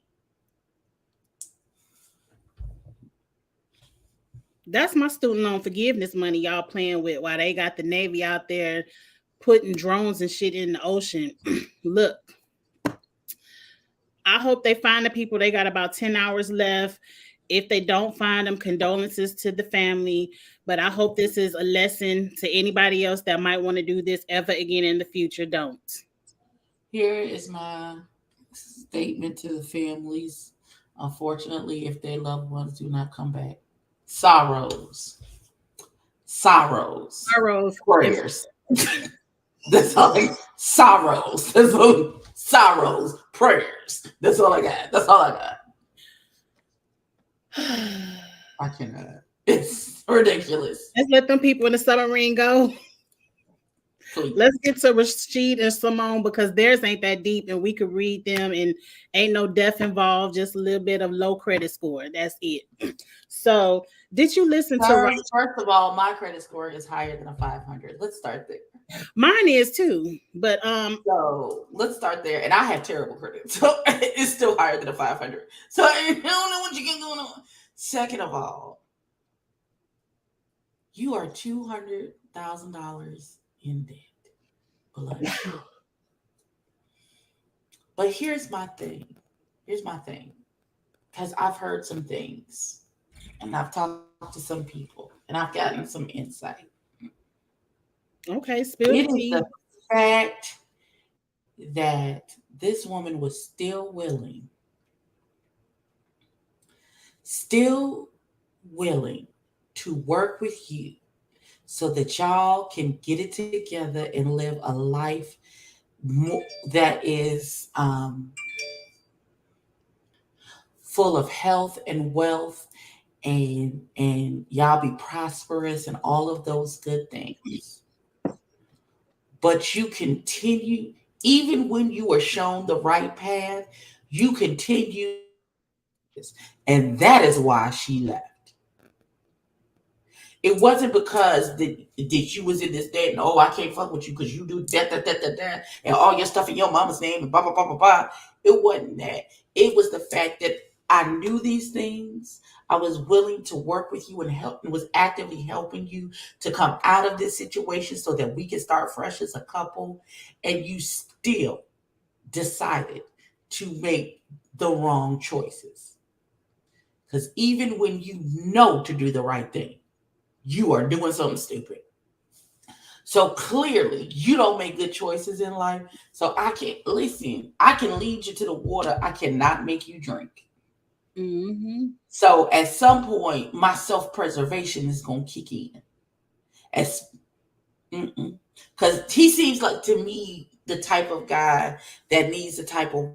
that's my student loan forgiveness money y'all playing with while they got the Navy out there putting drones and shit in the ocean. Look, I hope they find the people. They got about 10 hours left. If they don't find them, condolences to the family. But I hope this is a lesson to anybody else that might want to do this ever again in the future. Don't. Here is my statement to the families. Unfortunately, if their loved ones do not come back, sorrows, sorrows, Sorrows and prayers. That's all sorrows. That's all sorrows, prayers. That's all I got. That's all I got. I cannot. It's ridiculous. let's let them people in the submarine go. Please. Let's get to Rashid and Simone because theirs ain't that deep and we could read them and ain't no death involved, just a little bit of low credit score. That's it. So, did you listen to First of all, my credit score is higher than a 500. Let's start there. mine is too, but So let's start there. And I have terrible credit. So it's still higher than a 500. So I don't know what you get going on. Second of all, you are $200,000 in debt. Below. But here's my thing. Here's my thing. Because I've heard some things and I've talked to some people and I've gotten some insight. okay, spill It the is tea. the fact that this woman was still willing to work with you so that y'all can get it together and live a life that is full of health and wealth and y'all be prosperous and all of those good things. But you continue, even when you are shown the right path, you continue to this. And that is why she left. It wasn't because that you was in this debt and oh I can't fuck with you because you do that and all your stuff in your mama's name and blah blah blah blah blah. It wasn't that. It was the fact that I knew these things. I was willing to work with you and help and was actively helping you to come out of this situation so that we can start fresh as a couple. And you still decided to make the wrong choices. Because even when you know to do the right thing, you are doing something stupid. So clearly, you don't make good choices in life. So I can't listen. I can lead you to the water. I cannot make you drink. Mm-hmm. So at some point, my self preservation is gonna kick in. As because he seems like to me the type of guy that needs the type of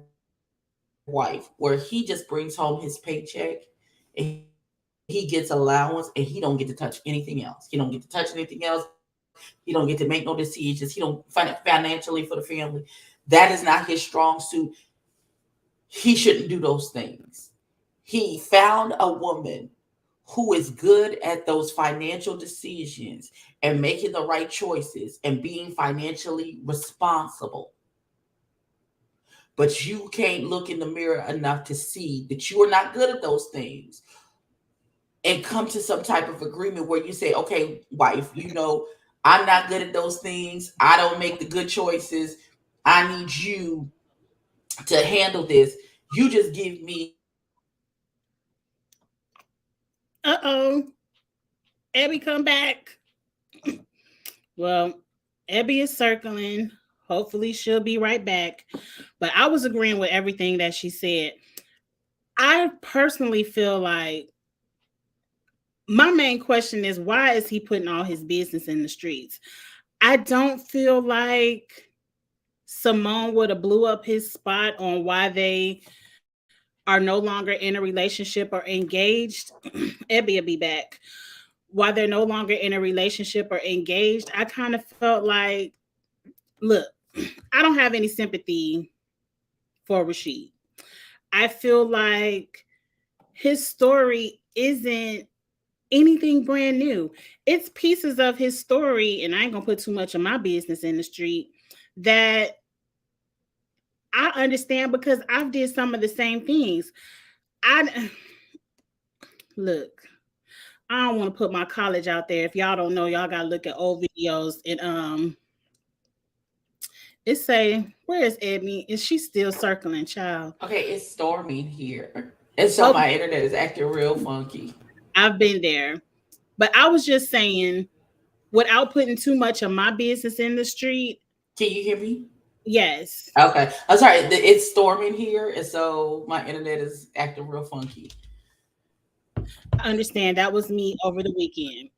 wife where he just brings home his paycheck and he gets allowance and he don't get to touch anything else. He don't get to touch anything else. He don't get to make no decisions. He don't find it financially for the family. That is not his strong suit. He shouldn't do those things. He found a woman who is good at those financial decisions and making the right choices and being financially responsible. But you can't look in the mirror enough to see that you are not good at those things and come to some type of agreement where you say, okay, wife, I'm not good at those things. I don't make the good choices. I need you to handle this. You just give me Uh-oh. Abby, come back. Well, Ebby is circling. Hopefully, she'll be right back. But I was agreeing with everything that she said. I personally feel like my main question is why is he putting all his business in the streets? I don't feel like Simone would have blew up his spot on why they are no longer in a relationship or engaged. Ebby will be back. Why they're no longer in a relationship or engaged. I kind of felt like, look, I don't have any sympathy for Rashid. I feel like his story isn't anything brand new. It's pieces of his story, and I ain't gonna put too much of my business in the street that I understand because I've did some of the same things. I look, I don't want to put my college out there. If y'all don't know, y'all gotta look at old videos and it say, where is Edmy? Is she still circling, child? Okay, it's storming here. And so Okay, my internet is acting real funky. I've been there. But I was just saying, without putting too much of my business in the street, Can you hear me? yes, Okay. I'm sorry. It's storming here. And so my internet is acting real funky. I understand that was me over the weekend.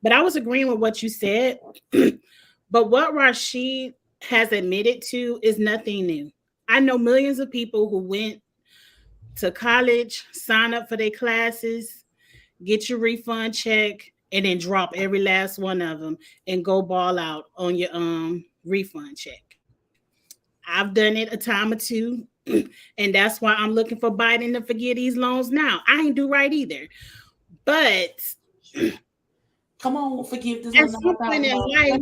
But I was agreeing with what you said. But what Rashid has admitted to is nothing new. I know millions of people who went to college, sign up for their classes, get your refund check, and then drop every last one of them and go ball out on your refund check. I've done it a time or two, and that's why I'm looking for Biden to forgive these loans now. I ain't do right either. But Come on, forgive this at one some point in $9,000. life,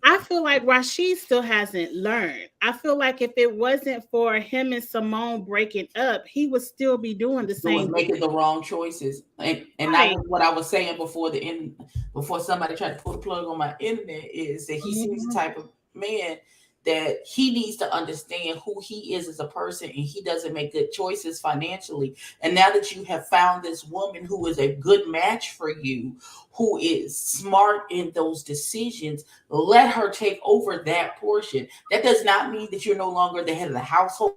I feel like Rashid still hasn't learned. I feel like if it wasn't for him and Simone breaking up, he would still be doing the Doing same making thing. the wrong choices. And that Right. was what I was saying before the end before somebody tried to pull the plug on my internet is that he seems the Mhm. type of man that he needs to understand who he is as a person and he doesn't make good choices financially. And now that you have found this woman who is a good match for you, who is smart in those decisions, let her take over that portion. That does not mean that you're no longer the head of the household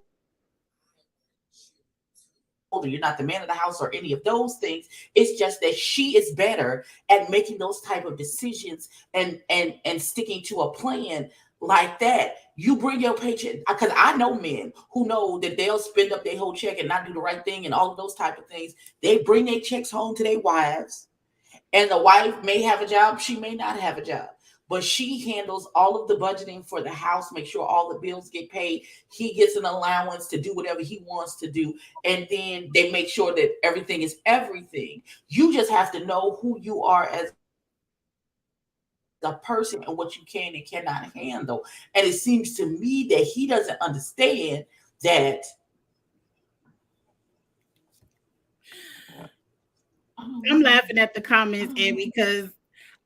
or you're not the man of the house or any of those things. It's just that she is better at making those type of decisions and sticking to a plan like that. You bring your paycheck because I know men who know that they'll spend up their whole check and not do the right thing and all of those type of things. They bring their checks home to their wives, and the wife may have a job, she may not have a job, but she handles all of the budgeting for the house, make sure all the bills get paid. He gets an allowance to do whatever he wants to do, and then they make sure that everything is everything. You just have to know who you are as a person and what you can and cannot handle. And it seems to me that he doesn't understand that I don't I'm know. laughing at the I comments, don't and know. because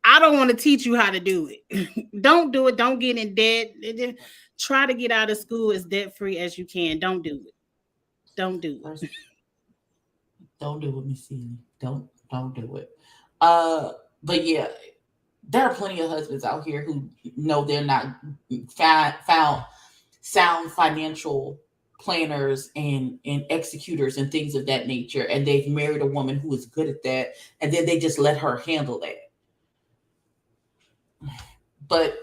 I don't want to teach you how to do it. Don't do it. Don't get in debt. Try to get out of school as debt free as you can. Don't do it. Don't do it. First, don't do it, Miss Seeley. Don't do it. Uh, but yeah, there are plenty of husbands out here who know they're not found sound financial planners and executors and things of that nature, and they've married a woman who is good at that, and then they just let her handle that. But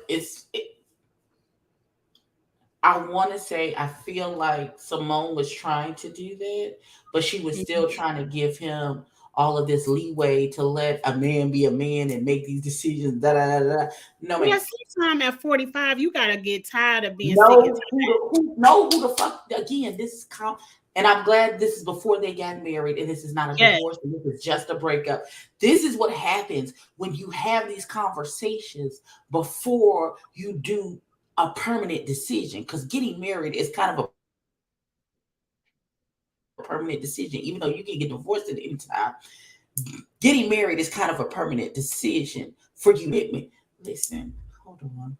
I want to say I feel like Simone was trying to do that, but she was still Mhm. trying to give him all of this leeway to let a man be a man and make these decisions. Da da da da. No man, Yeah, sometime at 45, you gotta get tired of being sick and know who the fuck again. This is and I'm glad this is before they got married, and this is not a tired. divorce, and this is just a breakup. This is what happens when you have these conversations before you do a permanent decision. Because getting married is kind of a permanent decision, even though you can get divorced at any time. Getting married is kind of a permanent decision for you to make commitment. Listen, hold on.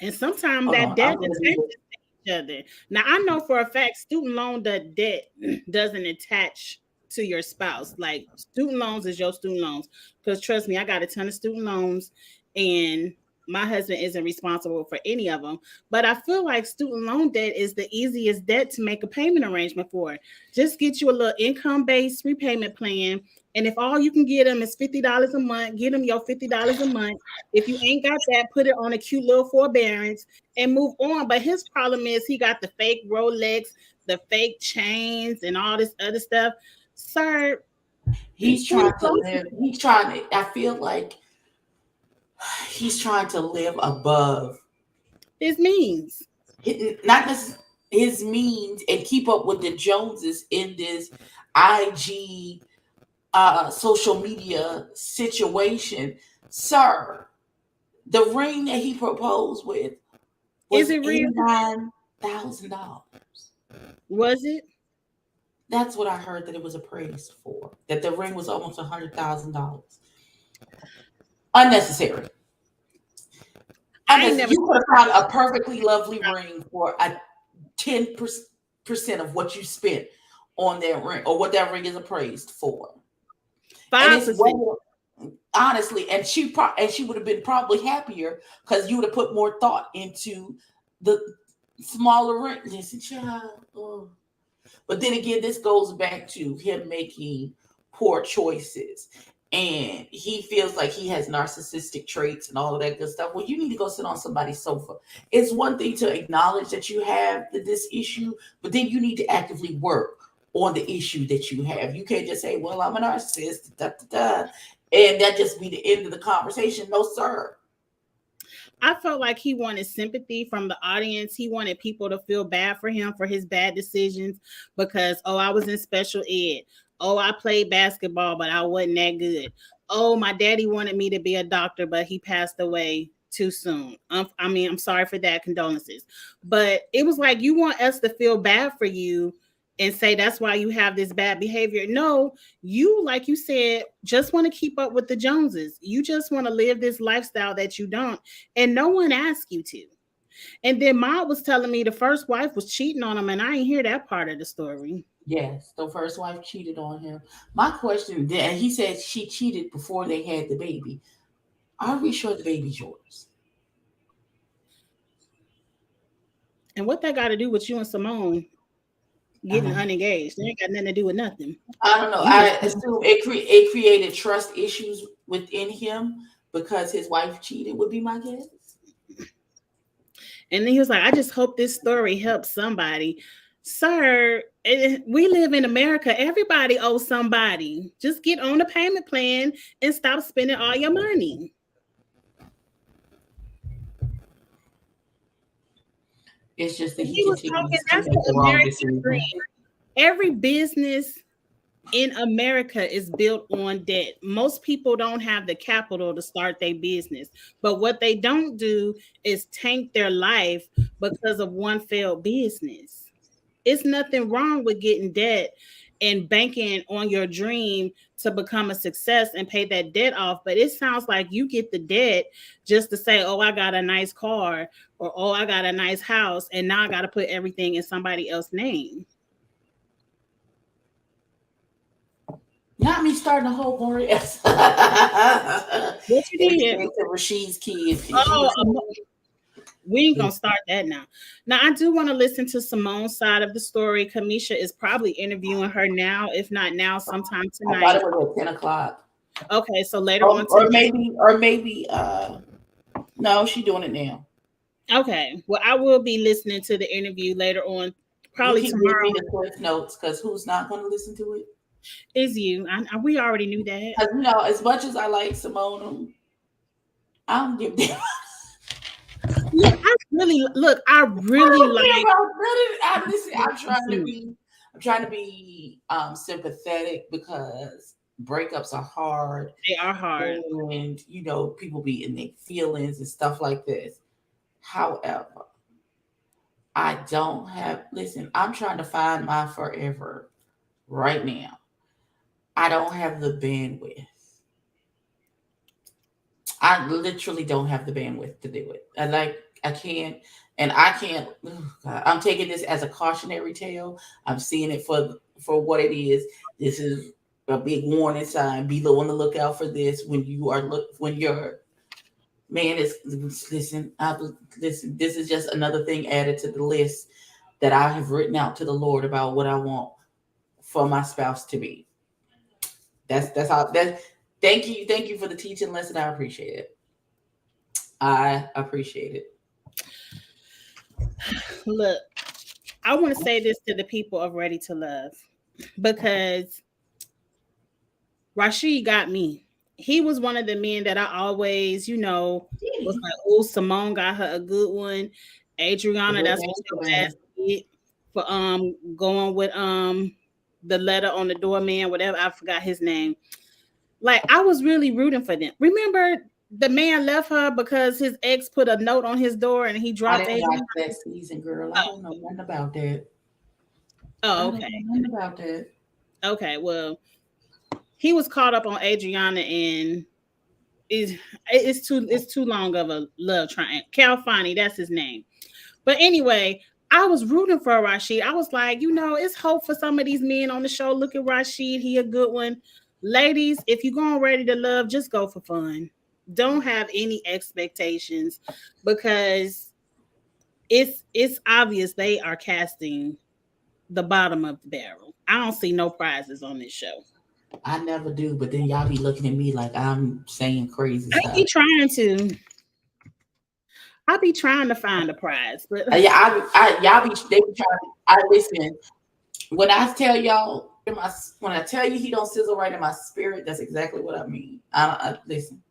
And Hold on. sometimes I'm that gonna debt leave it. attaches to each other. Now I know for a fact student loan the debt doesn't attach to your spouse. Like student loans is your student loans. Because trust me, I got a ton of student loans, and my husband isn't responsible for any of them. But I feel like student loan debt is the easiest debt to make a payment arrangement for. Just get you a little income based repayment plan. And if all you can get them is $50 a month, get them your $50 a month. If you ain't got that, put it on a cute little forbearance and move on. But his problem is he got the fake Rolex, the fake chains, and all this other stuff. Sir, He's trying to live. He's trying to. I feel like he's trying to live above his means. not necessarily his means and keep up with the Joneses in this IG social media situation. Sir, the ring that he proposed with was Is it real? $89,000. Was it? That's what I heard that it was appraised for. That the ring was almost $100,000. Unnecessary. You could have found a perfectly lovely ring for a 10% of what you spent on that ring or what that ring is appraised for. 5%. Honestly, and she would have been probably happier because you would have put more thought into the smaller ring. Listen, child. Oh. But then again, this goes back to him making poor choices. And he feels like he has narcissistic traits and all of that good stuff. Well, you need to go sit on somebody's sofa. It's one thing to acknowledge that you have this issue, but then you need to actively work on the issue that you have. You can't just say, well, I'm a narcissist, and that just be the end of the conversation. No, sir. I felt like he wanted sympathy from the audience. He wanted people to feel bad for him for his bad decisions because, oh, I was in special ed. Oh, I played basketball, but I wasn't that good. Oh, my daddy wanted me to be a doctor, but he passed away too soon. I'm sorry for that. Condolences. But it was like you want us to feel bad for you and say that's why you have this bad behavior. No, you, like you said, just want to keep up with the Joneses. You just want to live this lifestyle that you don't, and no one asked you to. And then Ma was telling me the first wife was cheating on him, and I ain't hear that part of the story. Yes, the first wife cheated on him. My question, and he said she cheated before they had the baby. Are we sure the baby's yours? And what that got to do with you and Simone getting unengaged? They ain't got nothing to do with nothing. I don't know. I assume it created trust issues within him because his wife cheated, would be my guess. And then he was like, I just hope this story helps somebody. Sir, we live in America. Everybody owes somebody. Just get on the payment plan and stop spending all your money. It's just that he was talking. That's the American dream. Every business in America is built on debt. Most people don't have the capital to start their business, but what they don't do is tank their life because of one failed business. It's nothing wrong with getting debt and banking on your dream to become a success and pay that debt off. But it sounds like you get the debt just to say, oh, I got a nice car, or oh, I got a nice house, and now I got to put everything in somebody else's name. Not me starting a whole boring. What you did? Rashid's kids. We ain't gonna start that now. Now, I do want to listen to Simone's side of the story. Kamisha is probably interviewing her now, if not now, sometime tonight. I thought it was at 10:00. Okay, so later on tonight. Or maybe no, she's doing it now. Okay. Well, I will be listening to the interview later on, probably tomorrow. The Cliff Notes, because who's not going to listen to it? Is you. We already knew that. Because, you know, as much as I like Simone, I don't give them. Look, I really like. I'm trying to be sympathetic because breakups are hard. They are hard, and you know people be in their feelings and stuff like this. However, I don't have. Listen, I'm trying to find my forever right now. I don't have the bandwidth. I literally don't have the bandwidth to do it. I can't. Oh God, I'm taking this as a cautionary tale. I'm seeing it for what it is. This is a big warning sign. Be on the lookout for this when you're Man, listen. Listen. This is just another thing added to the list that I have written out to the Lord about what I want for my spouse to be. That's how. That. Thank you for the teaching lesson. I appreciate it. I appreciate it. Look, I want to say this to the people of Ready to Love because Rashid got me. He was one of the men that I always, was like, oh, Simone got her a good one. Adriana, that's what your ass did for going with the letter on the doorman, whatever. I forgot his name. Like, I was really rooting for them. Remember, the man left her because his ex put a note on his door and he I dropped didn't watch Adriana. that season, girl. I don't know nothing about that. I Oh, don't okay. know nothing about that. Okay, well, he was caught up on Adriana and it's too long of a love triangle. Calfani, that's his name. But anyway, I was rooting for Rashid. I was like, it's hope for some of these men on the show. Look at Rashid, he a good one. Ladies, if you're going Ready to Love, just go for fun. Don't have any expectations because it's obvious they are casting the bottom of the barrel. I don't see no prizes on this show. I never do, but then y'all be looking at me like I'm saying crazy I stuff. be trying to. I be trying to find a prize, but Yeah, y'all be they be trying. I listen when I tell y'all when I tell you he don't sizzle right in my spirit. That's exactly what I mean. I listen.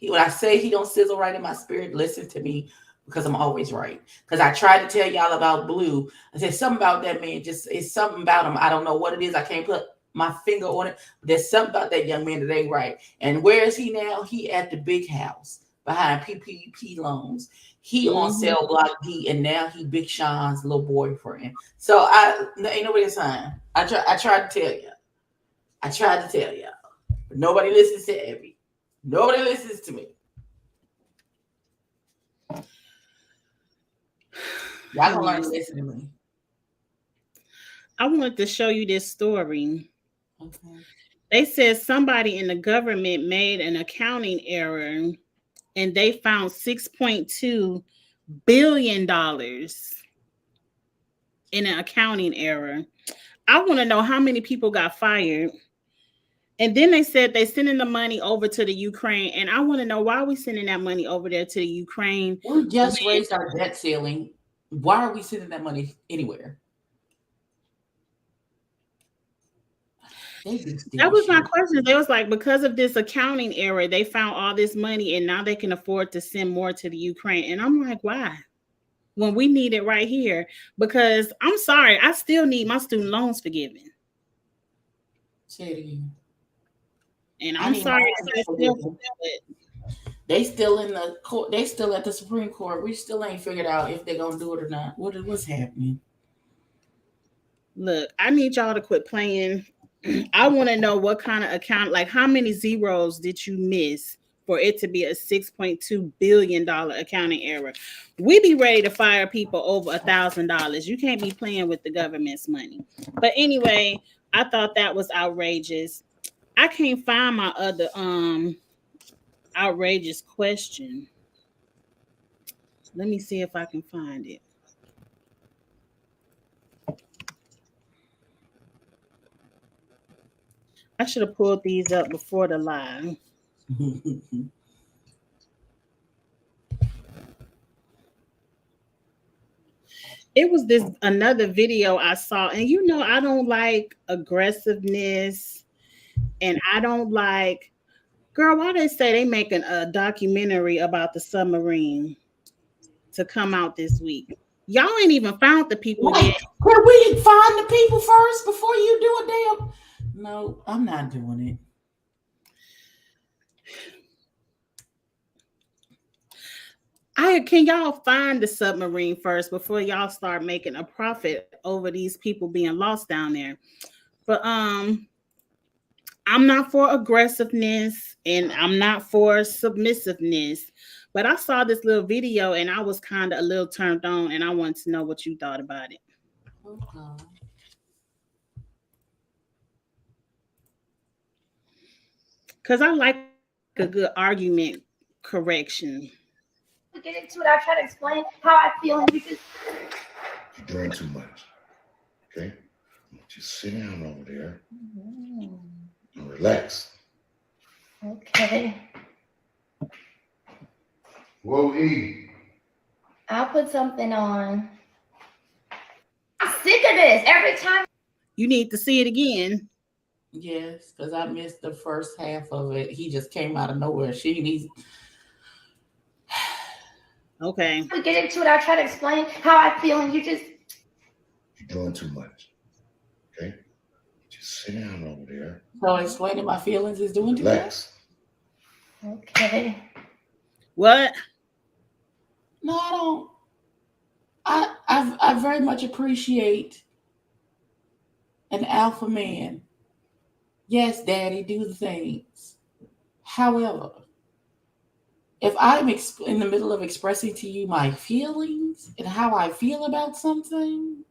When I say he don't sizzle right in my spirit, listen to me because I'm always right. Because I tried to tell y'all about Blue. I said something about that man. Just it's something about him. I don't know what it is. I can't put my finger on it. There's something about that young man that ain't right. And where is he now? He at the big house behind PPP loans. He on cell block D, and now he Big Sean's little boyfriend. So ain't nobody saying. I tried to tell you. I tried to tell y'all. But nobody listens to Abby. Nobody listens to me. Y'all gonna learn to listen to me. I wanted to show you this story. Okay. They said somebody in the government made an accounting error and they found $6.2 billion in an accounting error. I want to know how many people got fired. And then they said they're sending the money over to the Ukraine. And I want to know why are we sending that money over there to the Ukraine? We just raised our debt ceiling. Why are we sending that money anywhere? That was my question. They was like, because of this accounting error, they found all this money and now they can afford to send more to the Ukraine. And I'm like, why? When we need it right here? Because I'm sorry, I still need my student loans forgiven. Say it again. And I'm sorry, they still in the court. They still at the Supreme Court. We still ain't figured out if they're gonna do it or not. What's happening? Look, I need y'all to quit playing. I want to know what kind of account, like how many zeros did you miss for it to be a $6.2 billion accounting error? We be ready to fire people over $1,000. You can't be playing with the government's money. But anyway, I thought that was outrageous. I can't find my other outrageous question. Let me see if I can find it. I should have pulled these up before the live. It was this another video I saw, and I don't like aggressiveness, and I don't like, girl, why they say they making a documentary about the submarine to come out this week? Y'all ain't even found the people yet. Can we find the people first before you do a damn? No, I'm not doing it. Can y'all find the submarine first before y'all start making a profit over these people being lost down there? But I'm not for aggressiveness and I'm not for submissiveness. But I saw this little video and I was kind of a little turned on, and I wanted to know what you thought about it. Okay. Because I like a good argument correction. Get into it. I try to explain how I feel, and you just You're doing too much. Okay? Just sit down over there and relax. okay. Whoa, E. I'll put something on. I'm sick of this. Every time. You need to see it again. Yes, because I missed the first half of it. He just came out of nowhere. She needs. Okay. We get into it. I try to explain how I feel, and you just You're doing too much. Okay? Just sit down over there. So explaining my feelings is doing too much. Relax. okay. What? No, I don't. I very much appreciate an alpha man. Yes, daddy, do the things. However, if I'm in the middle of expressing to you my feelings and how I feel about something,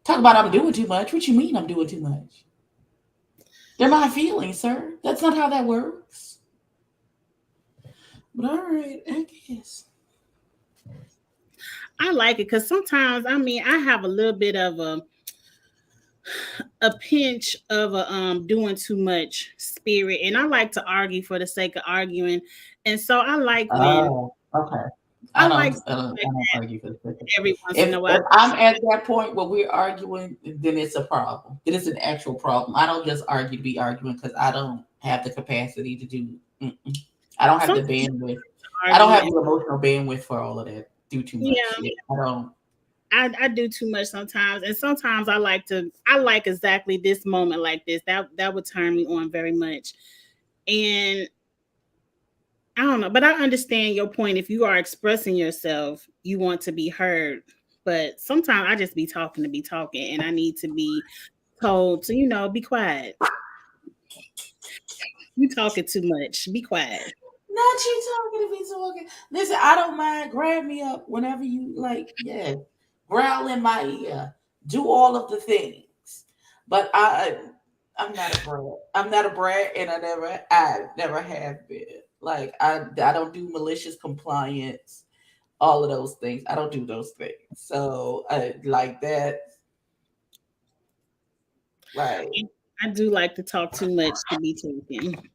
talk about I'm doing too much. What you mean I'm doing too much? They're my feelings, sir. That's not how that works. But all right, I guess. I like it because sometimes, I mean, I have a little bit of a pinch of a doing too much spirit, and I like to argue for the sake of arguing, and so I like when Oh, okay. I I like don't, I don't, I don't argue for the second. every once in a while. If I'm at that point where we're arguing, then it's a problem. Then it's an actual problem. I don't just argue to be arguing because I don't have the capacity to do. I don't have the bandwidth. I don't have the emotional bandwidth for all of that. Do too much shit. I don't. I do too much sometimes, and sometimes I like exactly this moment like this. That would turn me on very much, and I don't know, but I understand your point. If you are expressing yourself, you want to be heard. But sometimes I just be talking to be talking, and I need to be told to, be quiet. You talking too much. Be quiet. Not you talking to me talking. Listen, I don't mind. Grab me up whenever you like. Yeah, growl in my ear. Do all of the things. But I'm not a brat. I'm not a brat, and I never have been. Like I don't do malicious compliance, all of those things. I don't do those things. So like that. Like I do like to talk too much to be talking.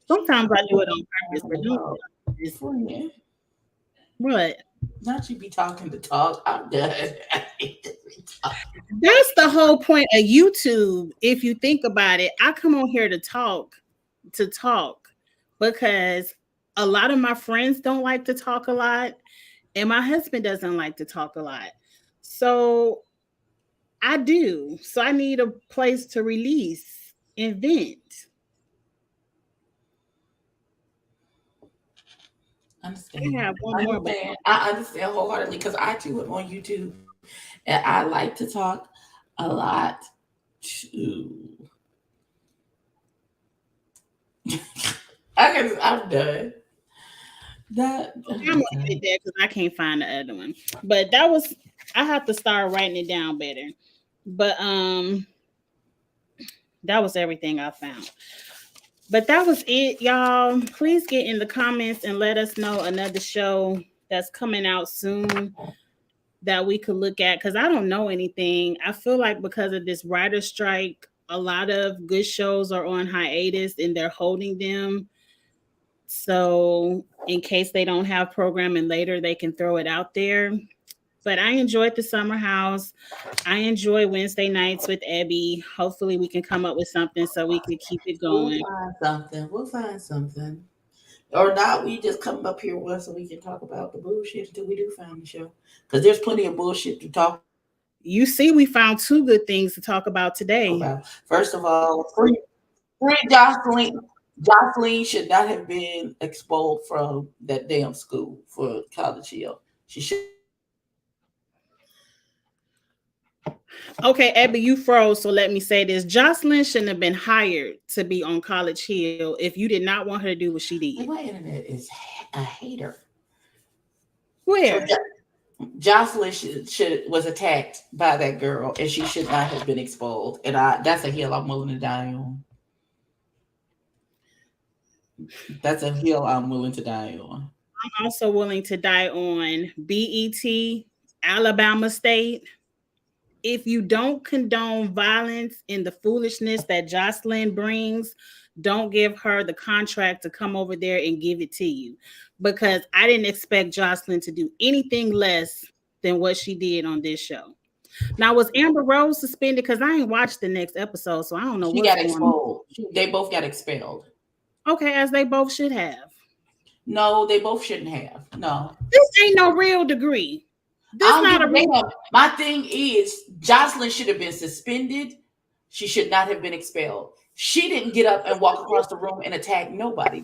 Sometimes I do it on purpose, but don't. What? Not you be talking to talk. I'm done. That's the whole point of YouTube. If you think about it, I come on here to talk, because a lot of my friends don't like to talk a lot, and my husband doesn't like to talk a lot. So I do. So I need a place to release and vent. Understand. I have one more. I understand wholeheartedly because I too am on YouTube and I like to talk a lot too. I'm done. I'm gonna edit that because I can't find the other one. But I have to start writing it down better. But that was everything I found. But that was it, y'all. Please get in the comments and let us know another show that's coming out soon that we could look at, because I don't know anything. I feel like because of this writer strike, a lot of good shows are on hiatus and they're holding them. So in case they don't have programming later, they can throw it out there. But I enjoyed the summer house. I enjoy Wednesday nights with Abby. Hopefully we can come up with something so we can keep it going. We'll find something. Or not, we just come up here once so we can talk about the bullshit until we do find the show. Because there's plenty of bullshit to talk. You see, we found two good things to talk about today. First of all, free Jocelyn. Jocelyn should not have been expelled from that damn school for College Hill. She should. Okay, Abby, you froze, so let me say this. Jocelyn shouldn't have been hired to be on College Hill if you did not want her to do what she did. My internet is a hater. Where? So Jocelyn was attacked by that girl, and she should not have been exposed. And that's a hill I'm willing to die on. That's a hill I'm willing to die on. I'm also willing to die on BET, Alabama State. If you don't condone violence and the foolishness that Jocelyn brings, don't give her the contract to come over there and give it to you. Because I didn't expect Jocelyn to do anything less than what she did on this show. Now, was Amber Rose suspended? Because I ain't watched the next episode, so I don't know She what's got going on. exposed. They both got expelled. Okay, as they both should have. No, they both shouldn't have. No. This ain't no real degree. This not a real. My thing is, Jocelyn should have been suspended. She should not have been expelled. She didn't get up and walk across the room and attack nobody.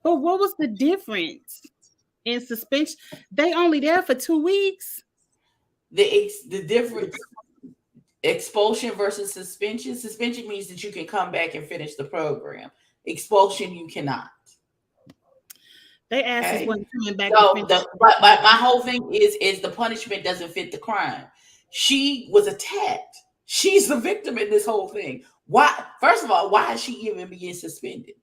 But what was the difference in suspension? They only there for 2 weeks. The difference, expulsion versus suspension. Suspension means that you can come back and finish the program. Expulsion, you cannot. They asked us when coming back. So but my whole thing is the punishment doesn't fit the crime. She was attacked. She's the victim in this whole thing. Why? First of all, why is she even being suspended?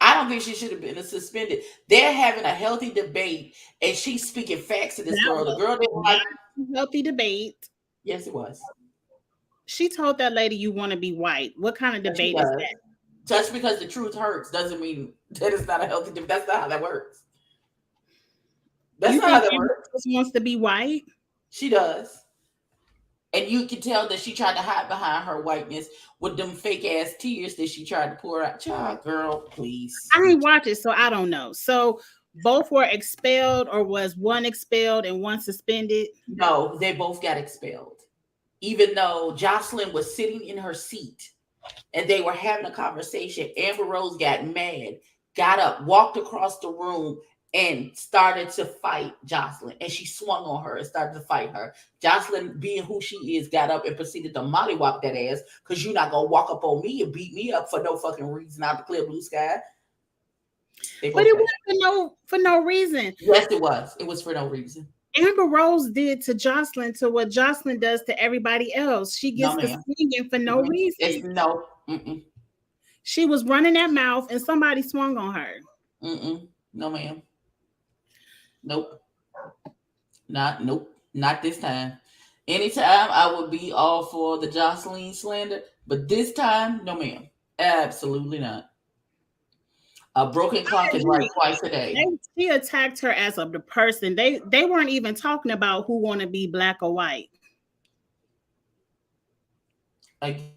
I don't think she should have been suspended. They're having a healthy debate, and she's speaking facts to this girl. The girl didn't like healthy debate. Yes, it was. She told that lady, "You want to be white." What kind of debate is that? Just because the truth hurts doesn't mean that it's not a healthy debate. That's not how that works. That's not how that works. She wants to be white. She does. And you can tell that she tried to hide behind her whiteness with them fake ass tears that she tried to pour out. Child, girl, please. I didn't watch it, so I don't know. So both were expelled, or was one expelled and one suspended? No, they both got expelled. Even though Jocelyn was sitting in her seat and they were having a conversation, Amber Rose got mad, got up, walked across the room, and started to fight Jocelyn. And she swung on her and started to fight her. Jocelyn, being who she is, got up and proceeded to mollywop that ass, because you're not going to walk up on me and beat me up for no fucking reason out of the clear blue sky. But it wasn't for no reason. Yes, it was. It was for no reason. Amber Rose did to Jocelyn to what Jocelyn does to everybody else. She gets the swinging for no reason. She was running that mouth and somebody swung on her. No, ma'am. Nope. Not this time. Anytime I would be all for the Jocelyn slander, but this time, no, ma'am. Absolutely not. A broken clock is right twice a day. She attacked her as of the person. They weren't even talking about who want to be black or white. Again,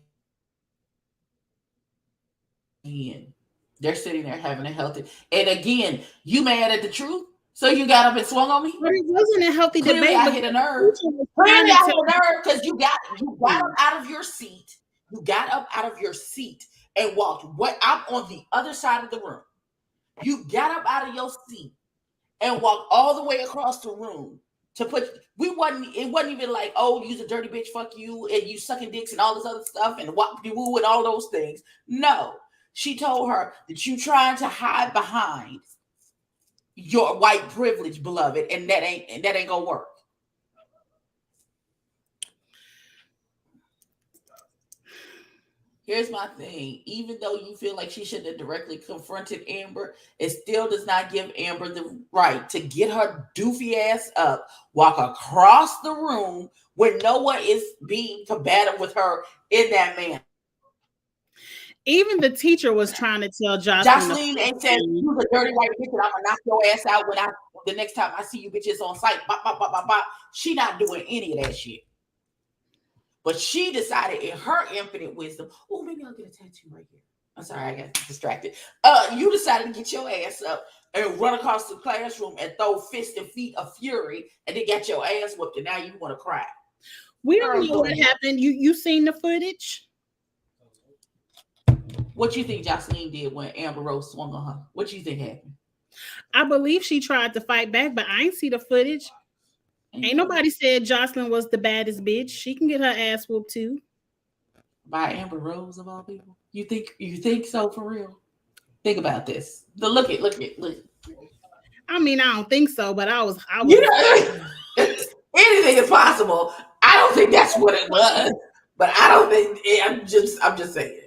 they're sitting there having a healthy. And again, you mad at the truth? So you got up and swung on me? But it wasn't a healthy debate. I hit a nerve. Clearly, I hit a nerve because you got up out of your seat. You got up out of your seat and walked. I'm on the other side of the room. You got up out of your seat and walked all the way across the room to put. It wasn't even like, oh, you's a dirty bitch, fuck you, and you sucking dicks and all this other stuff and wop de woo and all those things. No, she told her that you trying to hide behind your white privilege, beloved, and that ain't gonna work. Here's my thing. Even though you feel like she should have directly confronted Amber, it still does not give Amber the right to get her doofy ass up, walk across the room when no one is being combative with her in that manner. Even the teacher was trying to tell Jocelyn and said, "You're a dirty white bitch, and I'm gonna knock your ass out the next time I see you bitches on site." Bop, bop, bop, bop, bop. She not doing any of that shit. But she decided in her infinite wisdom, oh, maybe I'll get a tattoo right here. I'm sorry, I got distracted. You decided to get your ass up and run across the classroom and throw fists and feet of fury, and then got your ass whooped, and now you want to cry. We don't know what happened. You seen the footage? What you think Jocelyn did when Amber Rose swung on her? What you think happened? I believe she tried to fight back, but I ain't see the footage. Ain't nobody said Jocelyn was the baddest bitch. She can get her ass whooped too. By Amber Rose of all people? You think so for real? Think about this. Look. I mean, I don't think so, but I was you know, anything is possible. I don't think that's what it was. But I don't think. I'm just saying.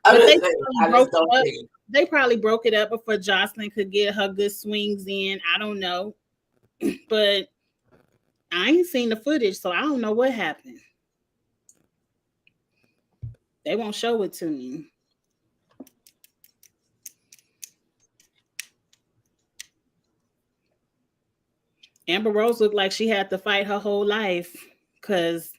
I'm But just saying. I just don't think. they probably broke it up before Jocelyn could get her good swings in. I don't know. But I ain't seen the footage, so I don't know what happened. They won't show it to me. Amber Rose looked like she had to fight her whole life because,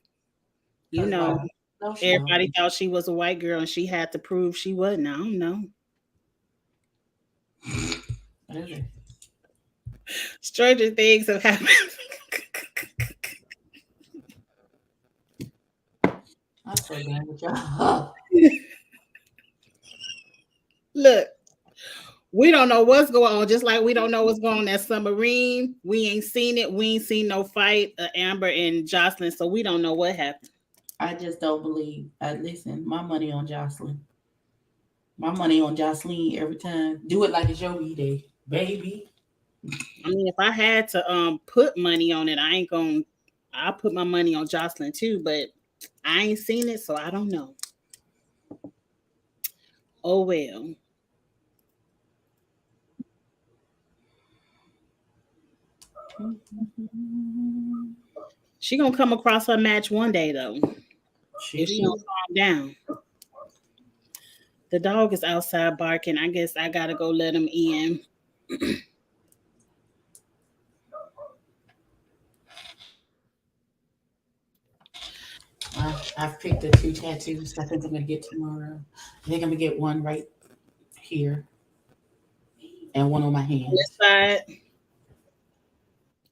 you know, No, everybody thought she was a white girl and she had to prove she wasn't. I don't know. Stranger things have happened. I'm so done with y'all. Look, we don't know what's going on. Just like we don't know what's going on at Submarine. We ain't seen it. We ain't seen no fight of Amber and Jocelyn, so we don't know what happened. I just don't believe. Listen, my money on Jocelyn. My money on Jocelyn every time. Do it like it's your B-Day, baby. I mean, if I had to put money on it, I'll put my money on Jocelyn too, but I ain't seen it, so I don't know. Oh well. She gonna come across her match one day though. If she don't calm down. The dog is outside barking. I guess I gotta go let him in. I've picked the 2 tattoos I think I'm gonna get tomorrow. I think I'm gonna get one right here and one on my hand. This side.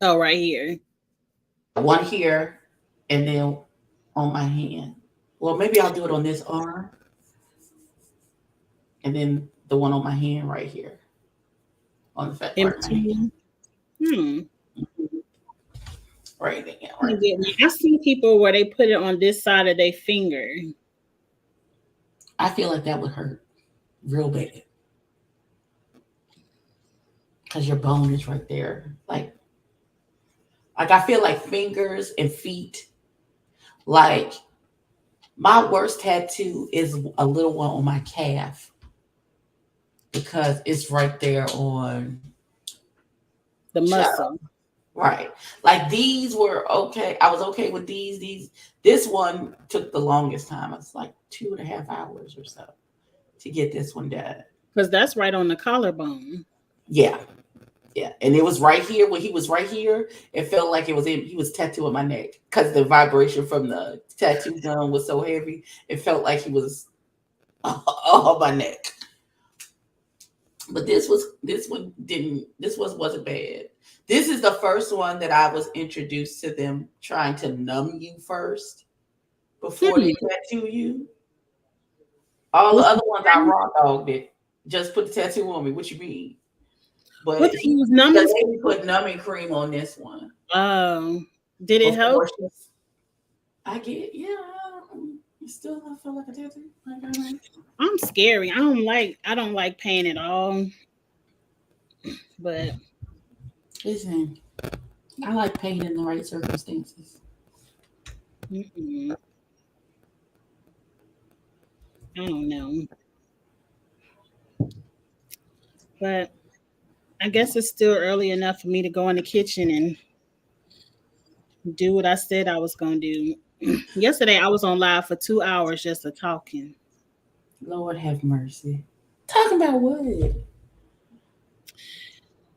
Oh, right here. One here and then on my hand. Well, maybe I'll do it on this arm and then the one on my hand right here on the fat part of my hand. Right there. Right there. I see people where they put it on this side of their finger. I feel like that would hurt real bad because your bone is right there. Like I feel like fingers and feet. Like my worst tattoo is a little one on my calf because it's right there on the muscle. Right. Like these were okay. I was okay with these. This one took the longest time. It's like 2.5 hours or so to get this one done. Because that's right on the collarbone. Yeah. Yeah. And it was right here. When he was right here, it felt like he was tattooing my neck because the vibration from the tattoo gun was so heavy. It felt like he was on my neck. But this one wasn't bad. This is the first one that I was introduced to them trying to numb you first before they tattoo you. All the other ones I raw dogged it. Just put the tattoo on me. What you mean? But they put numbing cream on this one. Did it help? I still feel like a tattoo. I'm scary. I don't like pain at all. But listen, I like pain in the right circumstances. I don't know. But I guess it's still early enough for me to go in the kitchen and do what I said I was going to do. Yesterday, I was on live for 2 hours just talking. Lord have mercy. Talking about what?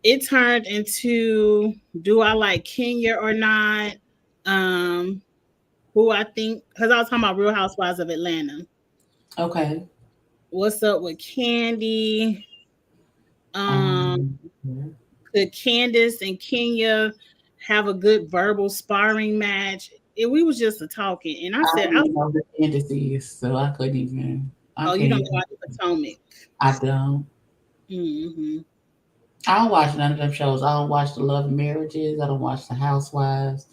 It turned into, do I like Kenya or not? Who I think, because I was talking about Real Housewives of Atlanta. Okay. What's up with Candy? Could Candace and Kenya have a good verbal sparring match? We was just talking, and I said, I don't know who Candace is, so I couldn't even. You don't watch Potomac? I don't. I don't watch none of them shows. I don't watch the Love and Marriages. I don't watch the Housewives.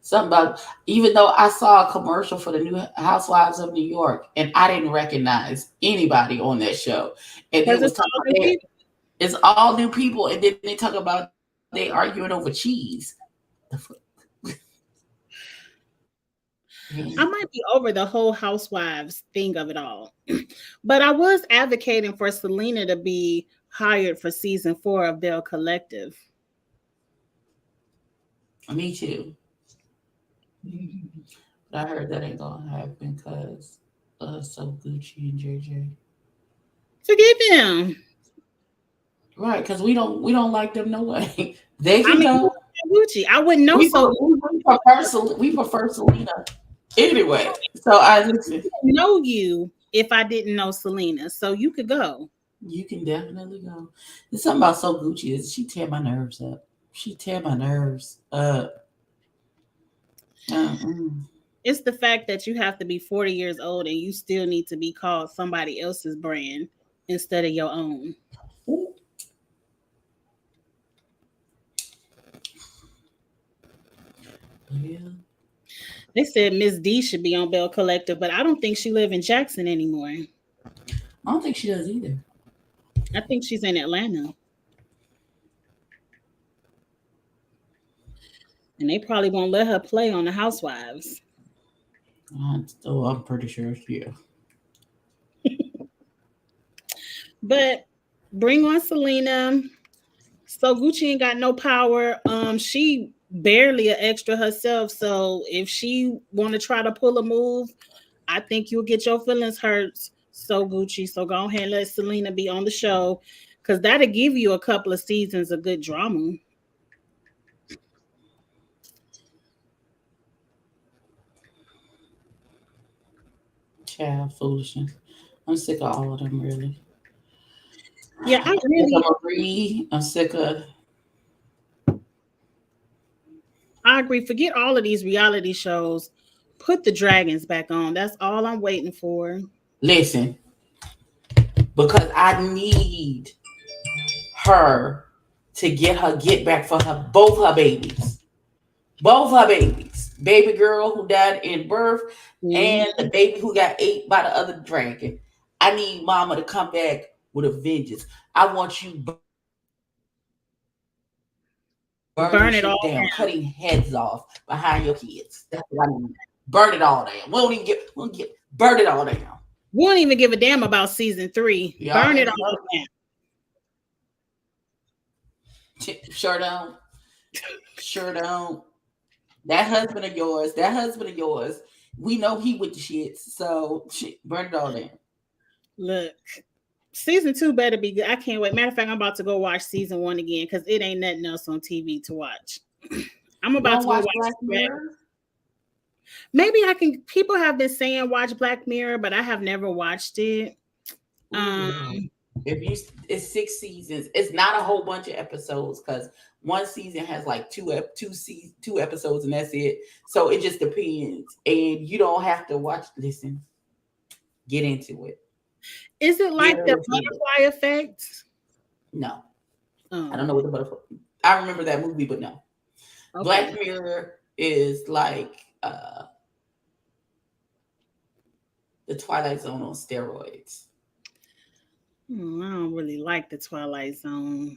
Something about, even though I saw a commercial for the new Housewives of New York, and I didn't recognize anybody on that show. And it's all new people, and then they talk about they arguing over cheese. I might be over the whole housewives thing of it all. But I was advocating for Selena to be hired for season 4 of Bell Collective. Me too. But I heard that ain't gonna happen because so Gucci and JJ. Forgive him. Right, because we don't like them no way. They I can mean, go. Gucci. I wouldn't know so. We prefer Selena anyway. So I listen. Know you if I didn't know Selena, so you could go. You can definitely go. There's something about so Gucci is she tear my nerves up. She tear my nerves up. Uh-uh. It's the fact that you have to be 40 years old and you still need to be called somebody else's brand instead of your own. Yeah. They said Miss D should be on Bell Collective, but I don't think she live in Jackson anymore. I don't think she does either. I think she's in Atlanta. And they probably won't let her play on the Housewives. I'm pretty sure. Yeah. But bring on Selena. So Gucci ain't got no power. She barely an extra herself. So if she want to try to pull a move, I think you'll get your feelings hurt. So Gucci. So go ahead and let Selena be on the show. Cause that'll give you a couple of seasons of good drama. Child foolishness. I'm sick of all of them really. Yeah, I I'm sick really of Marie. I'm sick of I agree. Forget all of these reality shows. Put the dragons back on. That's all I'm waiting for. listen, because I need her to get back for her both her babies. Both her babies. Baby girl who died in birth and the baby who got ate by the other dragon. I need mama to come back with a vengeance. I want you burning Burn it shit all down, down. cutting heads off behind your kids. That's what I need. Burn it all down. We don't get burn it all down. We won't even give a damn about season 3. Y'all Burn it better all down. Sure don't. Sure don't. That husband of yours, we know he with the shits. So burn it all down. Look, season 2 better be good. I can't wait. Matter of fact, I'm about to go watch season 1 again because it ain't nothing else on TV to watch. I'm about Don't to go watch watch Black Mirror? Maybe I can. People have been saying watch Black Mirror, but I have never watched it. If you it's 6 seasons, it's not a whole bunch of episodes because one season has like two episodes and that's it. So it just depends, and you don't have to watch. Listen, get into it. Is it like Get the into it. butterfly effect? No, Oh, I don't know what the butterfly. I remember that movie, but no. okay. Black Mirror is like the Twilight Zone on steroids. I don't really like the Twilight Zone.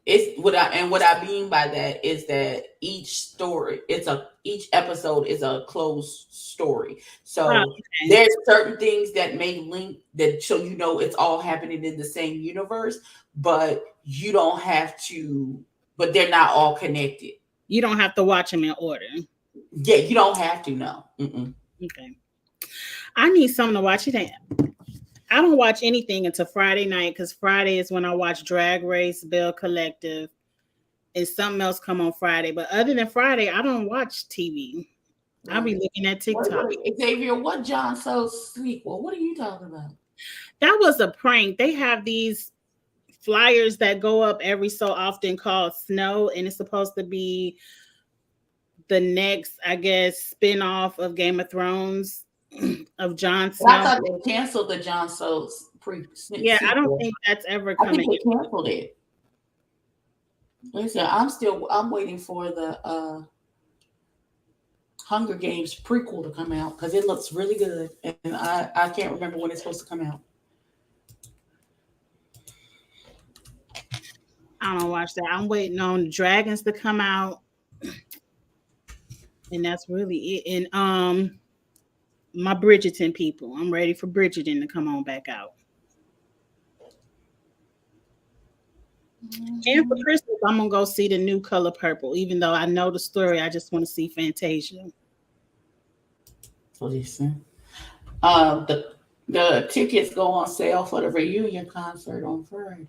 It's what I mean by that is that each episode is a closed story. So Okay. there's certain things that may link that so it's all happening in the same universe, but you don't have to. But they're not all connected. You don't have to watch them in order. Yeah, you don't have to. No. Mm-mm. Okay. I need something to watch. I don't watch anything until Friday night because Friday is when I watch Drag Race, Bell Collective, and something else come on Friday. But other than Friday, I don't watch TV. I'll be looking at TikTok. Xavier, what John so sequel? What are you talking about? That was a prank. They have these flyers that go up every so often called Snow, and it's supposed to be the next, I guess, spin-off of Game of Thrones of Jon Snow. I thought they canceled the Jon Snow Yeah, I don't think that's ever I coming. think they canceled it. Listen, I'm waiting for the Hunger Games prequel to come out because it looks really good, and I can't remember when it's supposed to come out. I don't watch that. I'm waiting on Dragons to come out, and that's really it. And my Bridgerton people. I'm ready for Bridgerton to come on back out. And for Christmas, I'm gonna go see the new Color Purple. Even though I know the story, I just want to see Fantasia. Listen, the tickets go on sale for the reunion concert on Friday.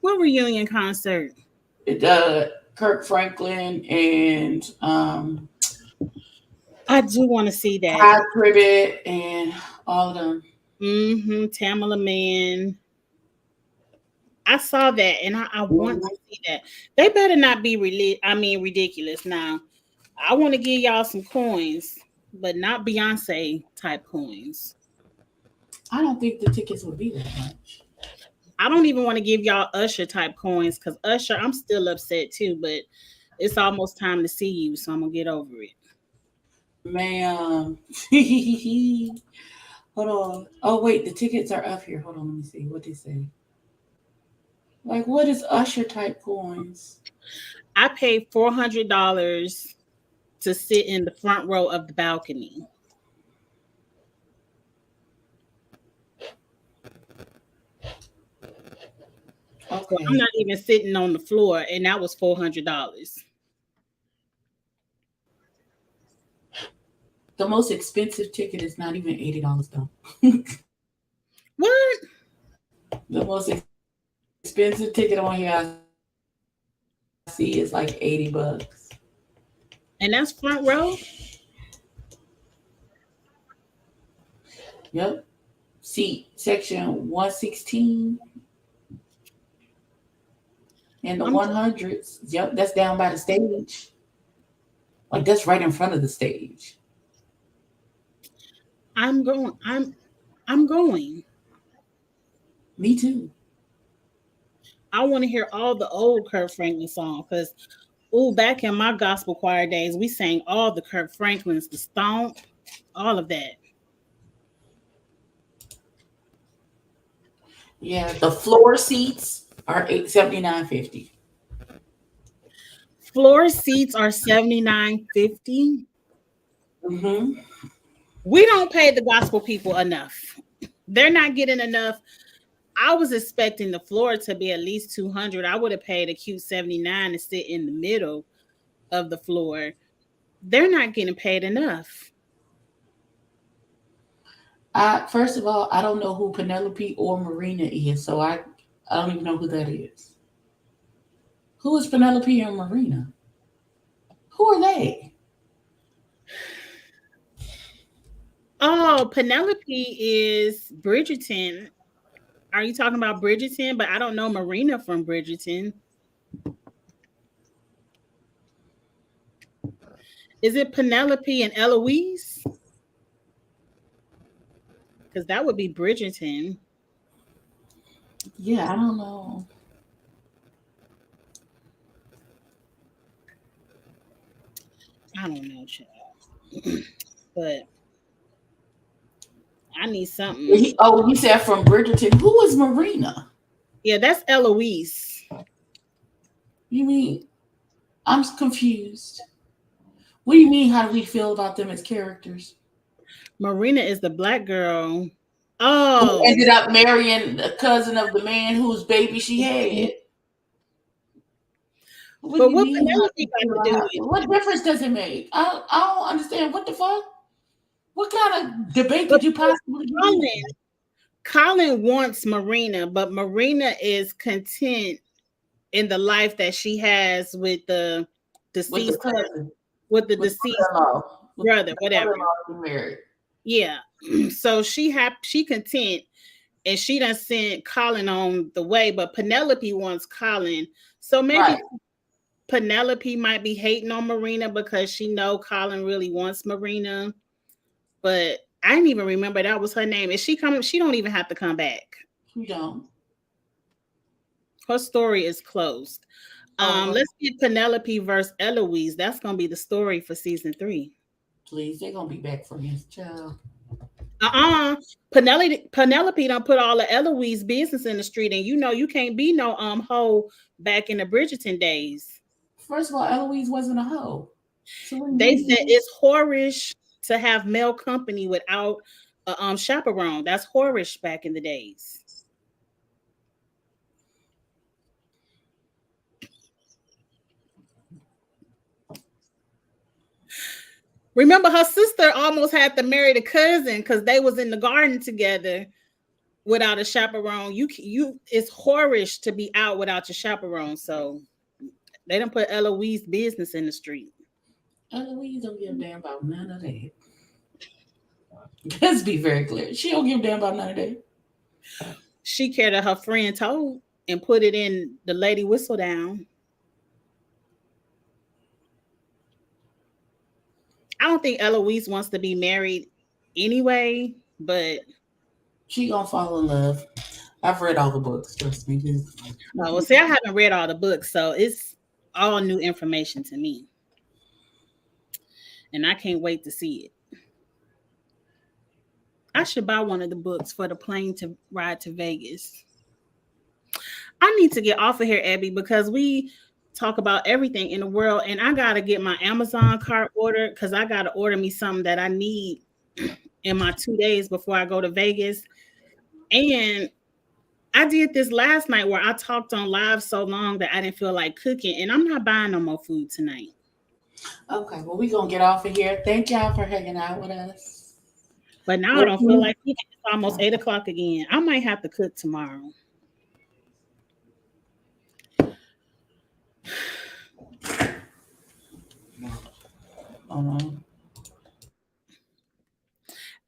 What reunion concert? Kirk Franklin and I do want to see that. Todd Privet and all of them. Tamala Man. I saw that and I want to see that. They better not be ridiculous. Now, I want to give y'all some coins, but not Beyonce type coins. I don't think the tickets would be that much. I don't even want to give y'all Usher type coins because Usher, I'm still upset too, but it's almost time to see you, so I'm gonna get over it. Ma'am. Hold on. Oh wait, the tickets are up here. Hold on, let me see what they say. Like, what is Usher type coins? I paid $400 to sit in the front row of the balcony. Okay. So I'm not even sitting on the floor, and that was $400. The most expensive ticket is not even $80 though. What? The most expensive ticket on here I see is like $80. And that's front row? Yep. Seat section 116. And the 100s. Yep, that's down by the stage. Like that's right in front of the stage. I'm going. Me too. I want to hear all the old Kurt Franklin songs because, back in my gospel choir days, we sang all the Kurt Franklins, the Stomp, all of that. Yeah, the floor seats are $79.50. Floor seats are $79.50. Mm-hmm. We don't pay the gospel people enough. They're not getting enough. I was expecting the floor to be at least $200. I would have paid a cute $79 to sit in the middle of the floor. They're not getting paid enough. First of all, I don't know who Penelope or Marina is, so I don't even know who that is. Who is Penelope and Marina? Who are they? Oh, Penelope is Bridgerton. Are you talking about Bridgerton? But I don't know Marina from Bridgerton. Is it Penelope and Eloise? Because that would be Bridgerton. Yeah, I don't know. I don't know, child. But I need something. He said from Bridgerton. Who is Marina? Yeah, that's Eloise. You mean? I'm confused. What do you mean? How do we feel about them as characters? Marina is the black girl. Oh, who ended up marrying a cousin of the man whose baby she had. What but what Penelope got to do with it? What difference does it make? I don't understand. What the fuck? What kind of debate could you possibly be? Colin wants Marina, but Marina is content in the life that she has with the deceased cousin, with the deceased brother, whatever. Married. Yeah, so she content, and she done sent Colin on the way. But Penelope wants Colin, so maybe Penelope might be hating on Marina because she know Colin really wants Marina. But I didn't even remember that was her name. Is she coming? She don't even have to come back. She don't. Her story is closed. Let's get Penelope versus Eloise. That's gonna be the story for season 3. Please, they're gonna be back from this child. Penelope don't put all the Eloise business in the street, and you can't be no hoe back in the Bridgerton days. First of all, Eloise wasn't a hoe. So they said it's whorish to have male company without a chaperone. That's whorish back in the days. Remember, her sister almost had to marry the cousin because they was in the garden together without a chaperone. You it's whorish to be out without your chaperone. So they don't put Eloise business in the street. Eloise don't give a damn about none of that. Let's be very clear. She don't give a damn about none of that. She cared that her friend told and put it in the lady whistle down. I don't think Eloise wants to be married anyway, but she gonna fall in love. I've read all the books, trust me. No, see, I haven't read all the books, so it's all new information to me. And I can't wait to see it. I should buy one of the books for the plane to ride to Vegas. I need to get off of here, Abby, because we talk about everything in the world, and I gotta get my Amazon cart ordered because I gotta order me something that I need in my 2 days before I go to Vegas. And I did this last night where I talked on live so long that I didn't feel like cooking, and I'm not buying no more food tonight. Okay, well, we're gonna get off of here. Thank y'all for hanging out with us. But now I don't feel like cooking. It's almost 8 o'clock again. I might have to cook tomorrow.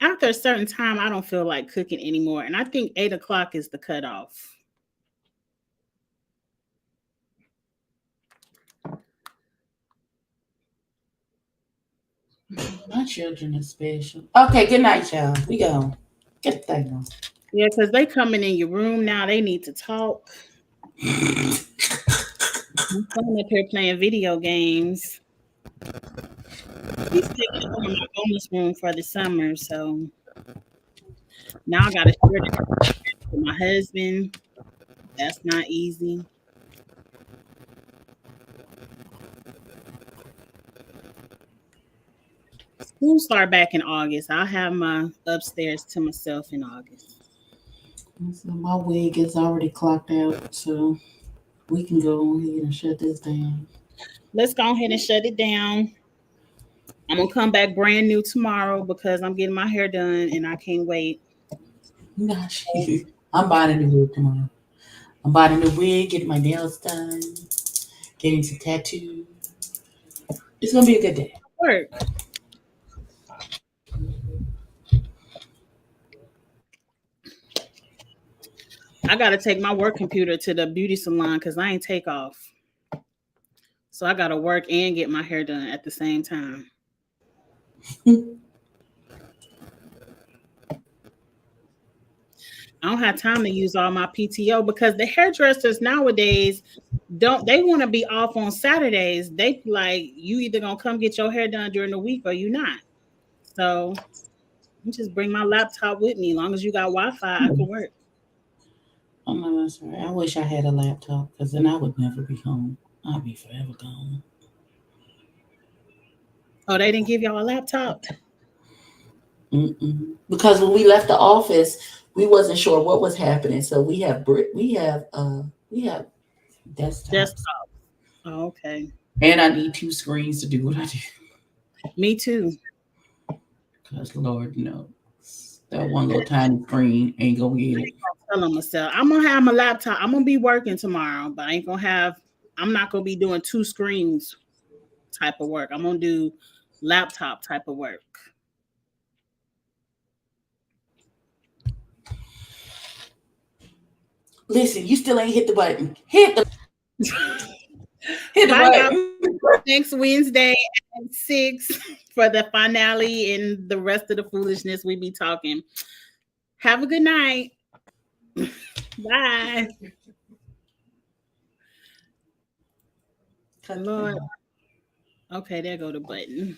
After a certain time, I don't feel like cooking anymore. And I think 8 o'clock is the cutoff. My children are special. Okay, good night, y'all. We go. Get the thing on. Yeah, because they coming in your room now. They need to talk. I'm up here playing video games. He's taking over my bonus room for the summer, so now I gotta share it with my husband. That's not easy. School start back in August. I'll have my upstairs to myself in August. So my wig is already clocked out, so we can go on ahead and shut this down. Let's go ahead and shut it down. I'm gonna come back brand new tomorrow because I'm getting my hair done and I can't wait. Gosh, I'm buying a new wig tomorrow. I'm buying a new wig, getting my nails done, getting some tattoos. It's gonna be a good day. Work. I gotta take my work computer to the beauty salon because I ain't take off. So I gotta work and get my hair done at the same time. I don't have time to use all my PTO because the hairdressers nowadays they want to be off on Saturdays. They like you either gonna come get your hair done during the week or you not. So you just bring my laptop with me. As long as you got Wi-Fi, I can work. Oh no, that's right. I wish I had a laptop because then I would never be home. I'd be forever gone. Oh, they didn't give y'all a laptop? Because when we left the office, we wasn't sure what was happening. So we have desktops. Oh, okay. And I need 2 screens to do what I do. Me too. Because Lord knows that one little tiny screen ain't gonna get it. Telling myself I'm gonna have my laptop. I'm gonna be working tomorrow, but I'm not gonna be doing 2 screens type of work. I'm gonna do laptop type of work. Listen, you still ain't hit the button. Hit the button. Next Wednesday at 6 for the finale and the rest of the foolishness we be talking. Have a good night. Bye. Lord. Okay, there go the button.